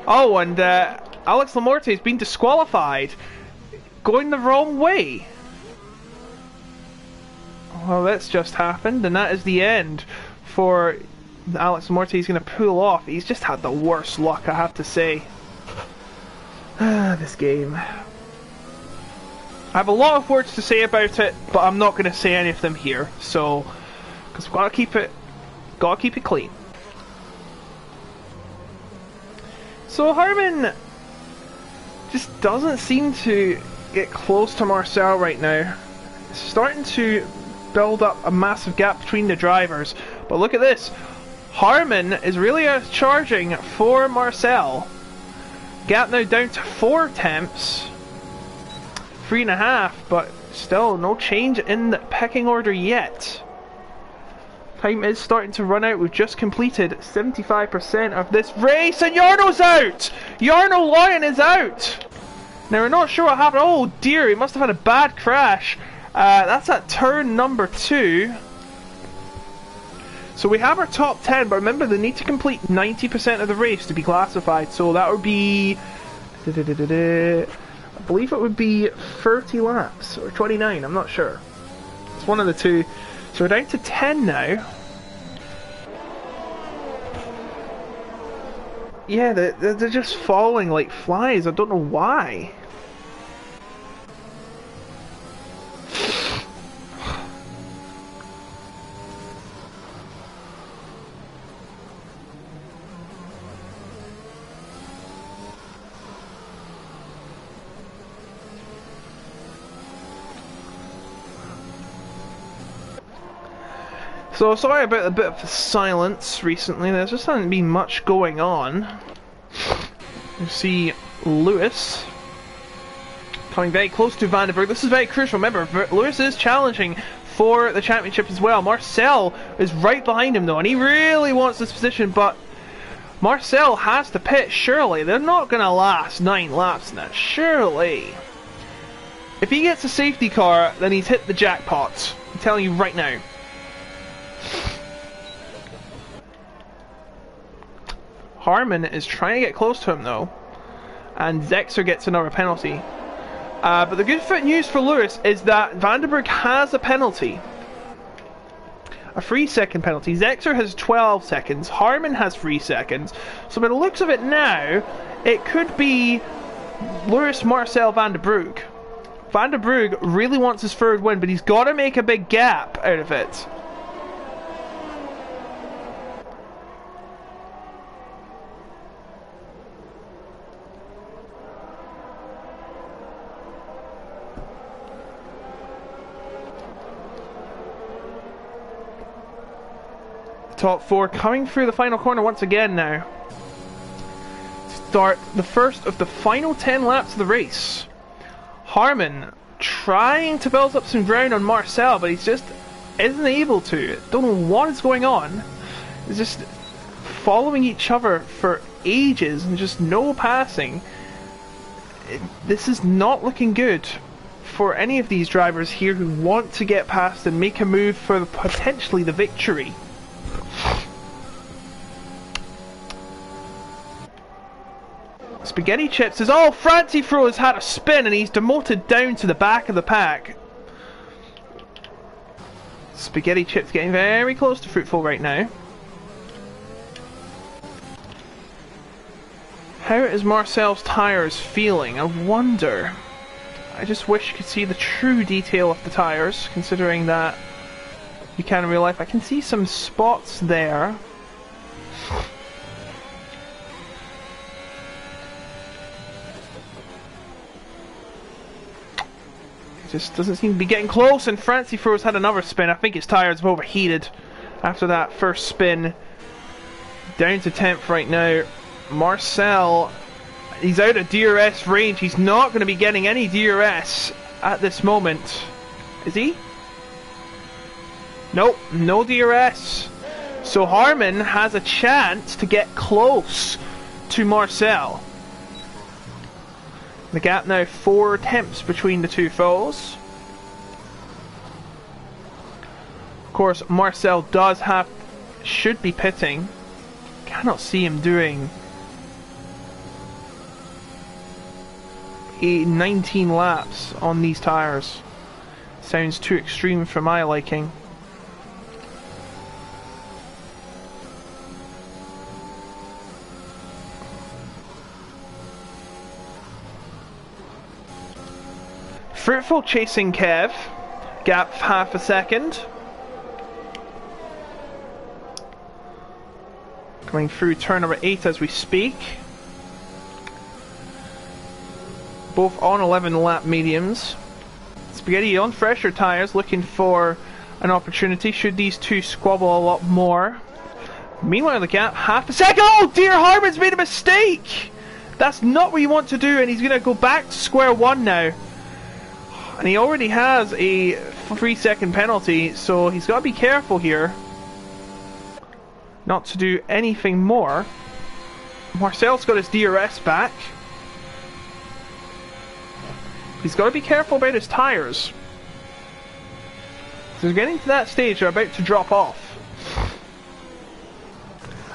Oh, and Alex Lamorte has been disqualified. Going the wrong way. Well, that's just happened, and that is the end for Alex Lamorte. He's going to pull off. He's just had the worst luck, I have to say. This game. I have a lot of words to say about it, but I'm not going to say any of them here. So, because we've got to keep it clean. So Harman just doesn't seem to get close to Marcel right now. It's starting to build up a massive gap between the drivers. But look at this. Harman is really charging for Marcel. Gap now down to 4 tenths. 3.5, but still no change in the pecking order yet. Time is starting to run out. We've just completed 75% of this race, and Jarno's out! Jarno Loyen is out! Now we're not sure what happened. Oh dear, he must have had a bad crash. That's at turn number 2. So we have our top 10, but remember they need to complete 90% of the race to be classified. So that would be... I believe it would be 30 laps, or 29, I'm not sure. It's one of the two. So we're down to 10 now. Yeah, they're just falling like flies. I don't know why. So sorry about a bit of silence recently. There's just hasn't been much going on. You see Lewis coming very close to Vandenberg. This is very crucial. Remember, Lewis is challenging for the championship as well. Marcel is right behind him though, and he really wants this position, but Marcel has to pit, surely. They're not going to last 9 laps in that, surely. If he gets a safety car, then he's hit the jackpot. I'm telling you right now. Harmon is trying to get close to him though, and Zexer gets another penalty. But the good news for Lewis is that Vandenberg has a penalty. A 3-second penalty. Zexer has 12 seconds. Harmon has 3 seconds. So by the looks of it now, it could be Lewis, Marcel, Vandenberg. Vandenberg really wants his third win, but he's got to make a big gap out of it. Top 4 coming through the final corner once again now. Start the first of the final 10 laps of the race. Harmon trying to build up some ground on Marcel, but he just isn't able to. Don't know what is going on. He's just following each other for ages and just no passing. This is not looking good for any of these drivers here who want to get past and make a move for potentially the victory. Spaghetti Chips says, oh, Francie Fro has had a spin and he's demoted down to the back of the pack. Spaghetti Chips getting very close to Fruitful right now. How is Marcel's tyres feeling? I wonder. I just wish you could see the true detail of the tyres, considering that you can in real life. I can see some spots there. Just doesn't seem to be getting close, and Francie Fro's had another spin. I think his tyres have overheated after that first spin. Down to 10th right now. Marcel, he's out of DRS range. He's not going to be getting any DRS at this moment. Is he? Nope, no DRS. So Harmon has a chance to get close to Marcel. The gap now 4 attempts between the two foes. Of course, Marcel should be pitting. Cannot see him doing 19 laps on these tyres. Sounds too extreme for my liking. Fruitful chasing Kev, gap half a second. Going through turn number 8 as we speak. Both on 11 lap mediums. Spaghetti on fresher tyres, looking for an opportunity should these two squabble a lot more. Meanwhile, the gap half a second. Oh dear, Harmon's made a mistake! That's not what you want to do, and he's going to go back to square one now. And he already has a 3-second penalty, so he's got to be careful here not to do anything more. Marcel's got his DRS back. He's got to be careful about his tyres. So getting to that stage, they're about to drop off.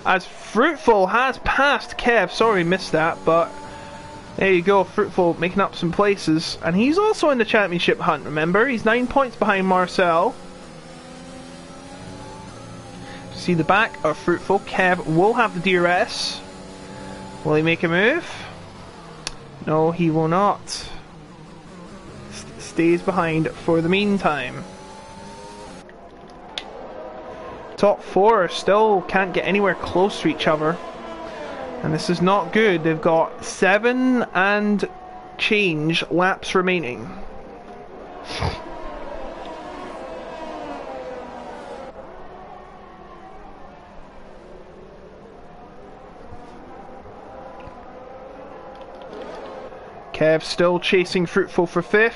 As Fruitful has passed Kev, sorry missed that, but there you go, Fruitful making up some places. And he's also in the championship hunt, remember? He's 9 points behind Marcel. See the back of Fruitful. Kev will have the DRS. Will he make a move? No, he will not. Stays behind for the meantime. Top 4 still can't get anywhere close to each other. And this is not good. They've got 7 and change laps remaining. Kev still chasing Fruitful for 5th.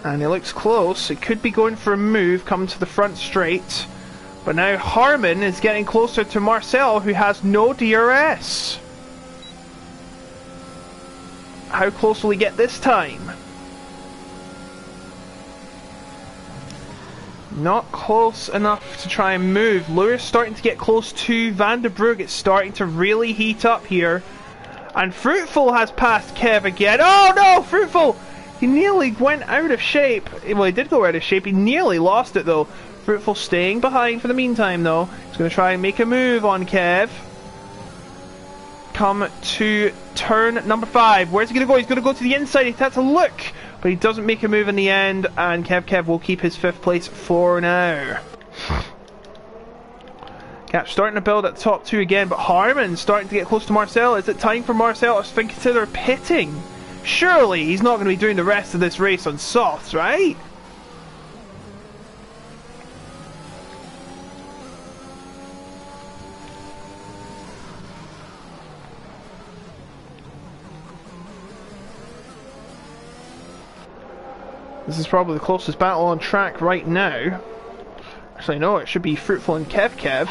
And he looks close. It could be going for a move, coming to the front straight. But now Harmon is getting closer to Marcel, who has no DRS. How close will he get this time? Not close enough to try and move. Lewis starting to get close to Van der Broek. It's starting to really heat up here. And Fruitful has passed Kev again. Oh no, Fruitful! He nearly went out of shape. Well, he did go out of shape. He nearly lost it though. Fruitful staying behind for the meantime though. He's going to try and make a move on Kev. Come to turn number 5. Where's he going to go? He's going to go to the inside. He has to look. But he doesn't make a move in the end. And Kev will keep his 5th place for now. Cap starting to build at the top 2 again. But Harmon starting to get close to Marcel. Is it time for Marcel to consider pitting? Surely he's not going to be doing the rest of this race on softs, right? This is probably the closest battle on track right now. Actually, no, it should be Fruitful and Kev.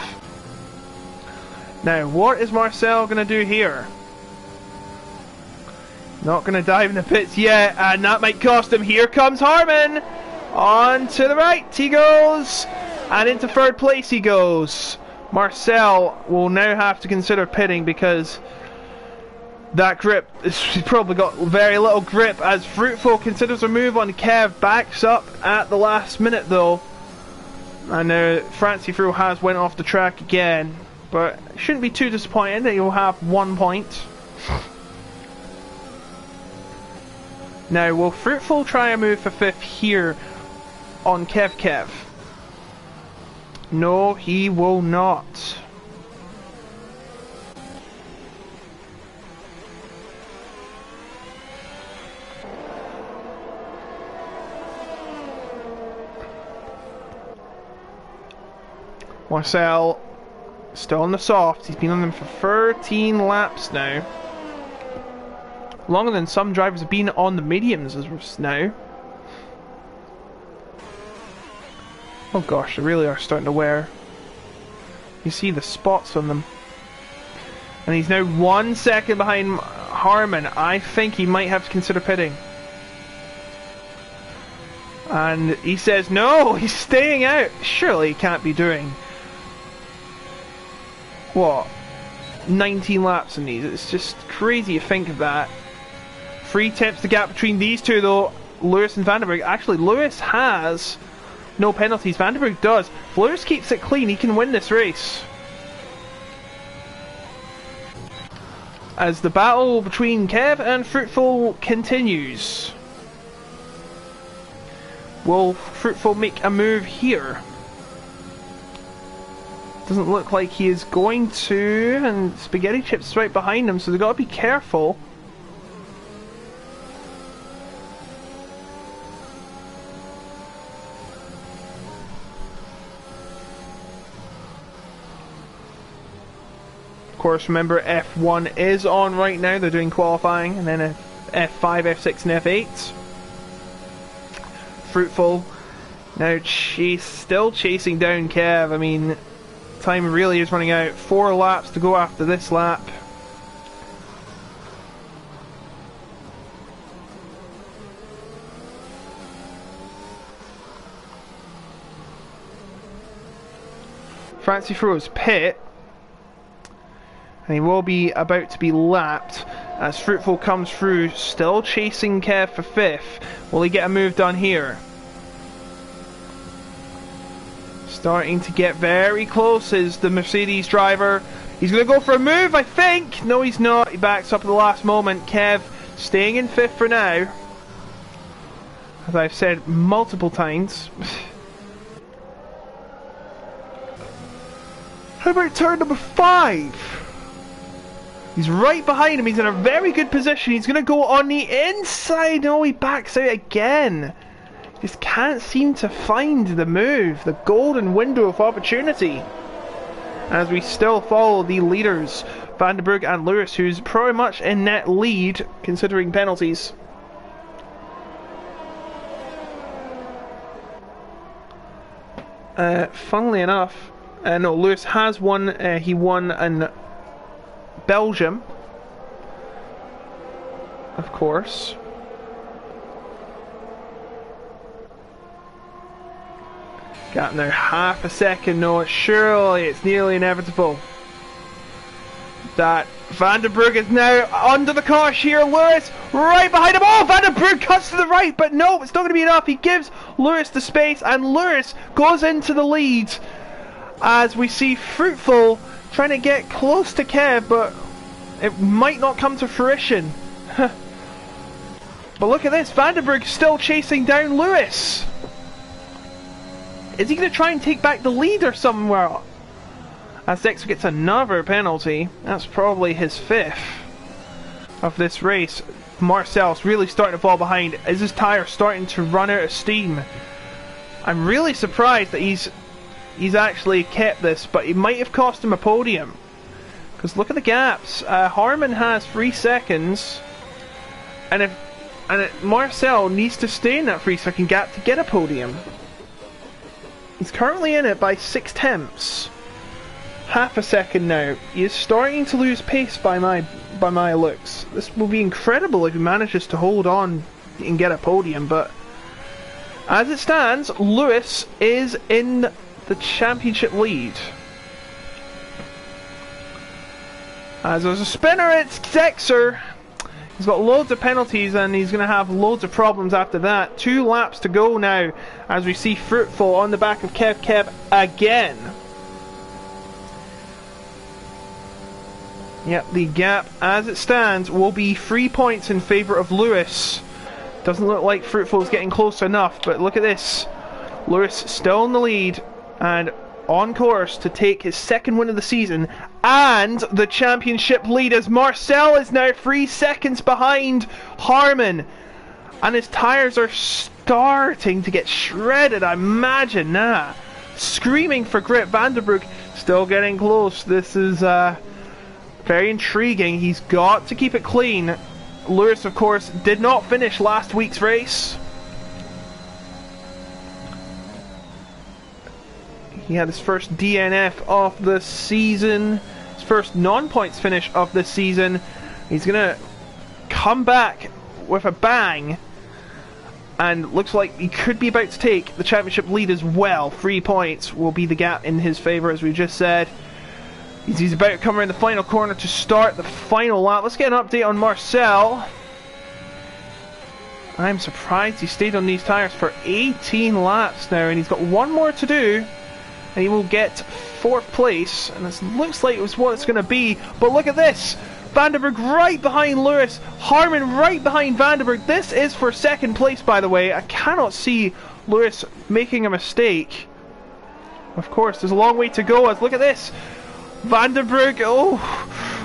Now, what is Marcel going to do here? Not going to dive in the pits yet, and that might cost him. Here comes Harmon! On to the right he goes! And into 3rd place he goes. Marcel will now have to consider pitting because that grip, he's probably got very little grip as Fruitful considers a move on Kev, backs up at the last minute though. And now Francie Fruitful has went off the track again, but it shouldn't be too disappointing that he'll have 1 point. Now will Fruitful try a move for 5th here on Kev? No, he will not. Marcel still on the soft. He's been on them for 13 laps now. Longer than some drivers have been on the mediums as of now. Oh gosh, they really are starting to wear. You see the spots on them. And he's now 1 second behind Harmon. I think he might have to consider pitting. And he says no, he's staying out. Surely he can't be doing what, 19 laps in these. It's just crazy to think of that. 3/10 the gap between these two though, Lewis and Van der Broek. Actually, Lewis has no penalties. Van der Broek does. If Lewis keeps it clean, he can win this race. As the battle between Kev and Fruitful continues. Will Fruitful make a move here? Doesn't look like he is going to, and Spaghetti Chips right behind him, so they've got to be careful. Of course, remember F1 is on right now, they're doing qualifying, and then F5, F6 and F8. Fruitful now still chasing down Kev. I mean, time really is running out. 4 laps to go after this lap. Francie throws pit, and he will be about to be lapped as Fruitful comes through, still chasing Kev for 5th. Will he get a move done here? Starting to get very close is the Mercedes driver. He's going to go for a move, I think. No, he's not. He backs up at the last moment. Kev staying in 5th for now. As I've said multiple times. How about turn number 5? He's right behind him. He's in a very good position. He's going to go on the inside. No, he backs out again. Just can't seem to find the move, the golden window of opportunity. As we still follow the leaders Van der Broek and Lewis, who's pretty much in net lead considering penalties. Funnily enough, no, Lewis has won. He won in Belgium, of course. Got now half a second. No, surely it's nearly inevitable that Van der Broek is now under the cosh here. Lewis right behind him. Oh, Van der Broek cuts to the right, but no, it's not going to be enough. He gives Lewis the space, and Lewis goes into the lead as we see Fruitful trying to get close to Kev, but it might not come to fruition. But look at this, Van der Broek still chasing down Lewis. Is he going to try and take back the lead or somewhere? As Dexter gets another penalty. That's probably his 5th of this race. Marcel's really starting to fall behind. Is his tyre starting to run out of steam? I'm really surprised that he's actually kept this, but it might have cost him a podium. Because look at the gaps. Harman has 3 seconds, and Marcel needs to stay in that 3-second gap to get a podium. He's currently in it by 6 tenths. Half a second now. He is starting to lose pace by my looks. This will be incredible if he manages to hold on and get a podium, but as it stands, Lewis is in the championship lead. As there's a spinner, it's Dexter. He's got loads of penalties and he's going to have loads of problems after that. 2 laps to go now as we see Fruitful on the back of Kev again. Yep, the gap as it stands will be 3 points in favour of Lewis. Doesn't look like Fruitful is getting close enough, but look at this. Lewis still in the lead and on course to take his 2nd win of the season and the championship lead, as Marcel is now 3 seconds behind Harman and his tyres are starting to get shredded. I imagine that. Screaming for grip. Van der Broek still getting close. This is very intriguing. He's got to keep it clean. Lewis, of course, did not finish last week's race. He had his first DNF of the season, his first non-points finish of the season. He's going to come back with a bang, and looks like he could be about to take the championship lead as well. 3 points will be the gap in his favour, as we just said. He's about to come around the final corner to start the final lap. Let's get an update on Marcel. I'm surprised he stayed on these tyres for 18 laps now, and he's got 1 more to do. And he will get 4th place, and this looks like it was what it's going to be. But look at this, Van der Broek right behind Lewis, Harman right behind Van der Broek. This is for 2nd place, by the way. I cannot see Lewis making a mistake. Of course, there's a long way to go. As look at this, Van der Broek. Oh,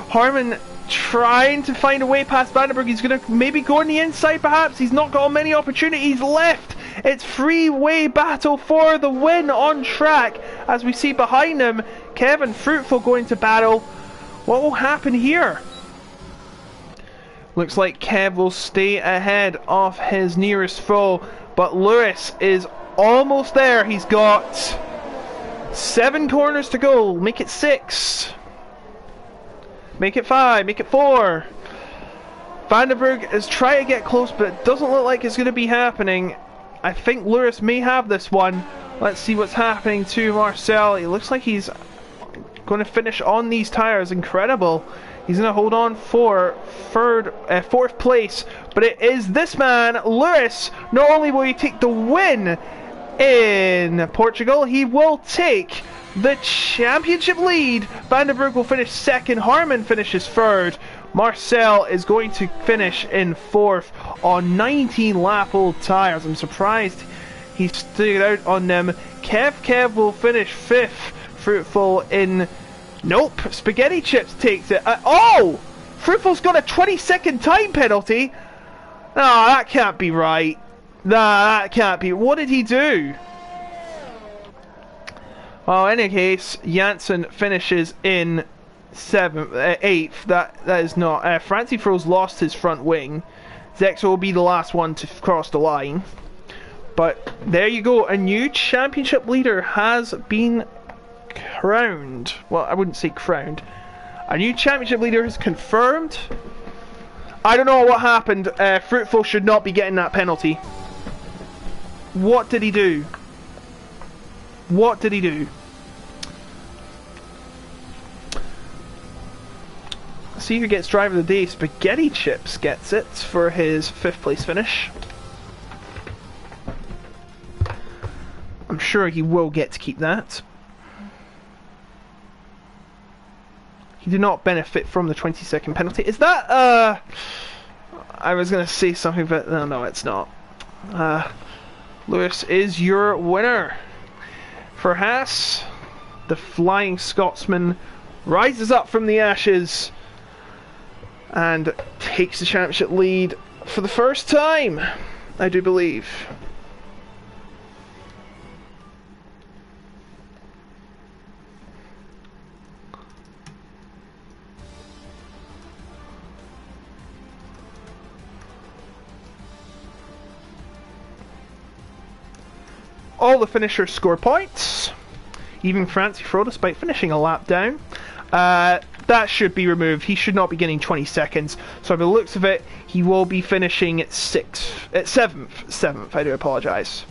Harman trying to find a way past Van der Broek. He's going to maybe go on the inside, perhaps. He's not got many opportunities left. It's 3-way battle for the win on track, as we see behind him Kevin Fruitful going to battle. What will happen here? Looks like Kev will stay ahead of his nearest foe, but Lewis is almost there. He's got 7 corners to go. Make it 6. Make it 5. Make it 4. Van der Broek is trying to get close, but it doesn't look like it's going to be happening. I think Lewis may have this one. Let's see what's happening to Marcel. It looks like he's going to finish on these tyres. Incredible. He's going to hold on for 4th place. But it is this man, Lewis. Not only will he take the win in Portugal, he will take the championship lead. Van der Broek will finish 2nd. Harman finishes 3rd. Marcel is going to finish in 4th on 19-lap-old tyres. I'm surprised he stayed out on them. Kev will finish 5th. Fruitful in... Nope, Spaghetti Chips takes it. Oh! Fruitful's got a 20-second time penalty? No, that can't be right. Nah, that can't be. What did he do? Well, in any case, Janssen finishes in 7th, 8th. That is not. Francie Fro's lost his front wing. Zexa will be the last one to cross the line. But there you go. A new championship leader has been crowned. Well, I wouldn't say crowned. A new championship leader is confirmed. I don't know what happened. Fruitful should not be getting that penalty. What did he do? What did he do? See who gets driver of the day. Spaghetti Chips gets it for his 5th place finish. I'm sure he will get to keep that. He did not benefit from the 20-second penalty. Is that, I was going to say something, but no, it's not. Lewis is your winner. For Haas, the Flying Scotsman rises up from the ashes and takes the championship lead for the first time, I do believe. All the finishers score points. Even Francie Fro, despite finishing a lap down. That should be removed. He should not be getting 20 seconds. So by the looks of it, he will be finishing at 7th. 7th, I do apologise.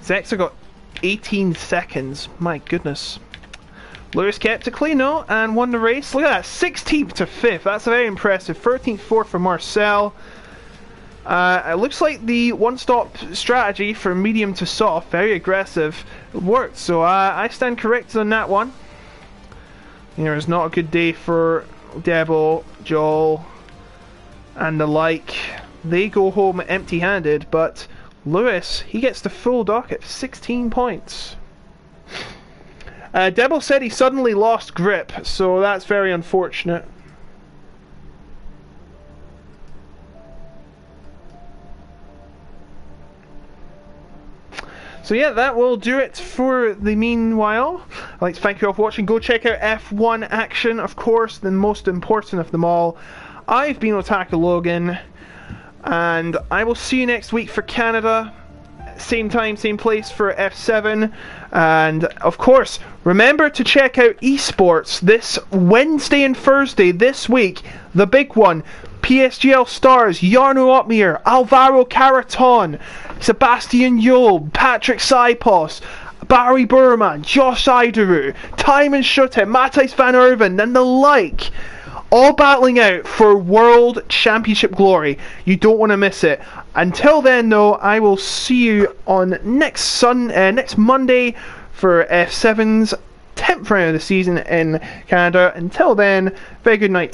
Zexa got 18 seconds. My goodness. Lewis kept it clean though and won the race. Look at that, 16th to 5th. That's very impressive. 13th, 4th for Marcel. It looks like the one-stop strategy for medium to soft, very aggressive, worked. So I stand corrected on that one. It was not a good day for Debo, Joel, and the like. They go home empty-handed, but Lewis, he gets the full docket, 16 points. Debo said he suddenly lost grip, so that's very unfortunate. So yeah, that will do it for the meanwhile. I'd like to thank you all for watching. Go check out F1 action, of course, the most important of them all. I've been Otaku Logan, and I will see you next week for Canada. Same time, same place for F7. And of course, remember to check out esports this Wednesday and Thursday this week. The big one. PSGL stars Jarno Opmeer, Alvaro Caraton, Sebastian Job, Patrick Saipos, Barry Burman, Josh Idaru, Timon Schutte, Matthijs van Erven, and the like. All battling out for World Championship glory. You don't want to miss it. Until then, though, I will see you on next Monday for F7's 10th round of the season in Canada. Until then, very good night to you.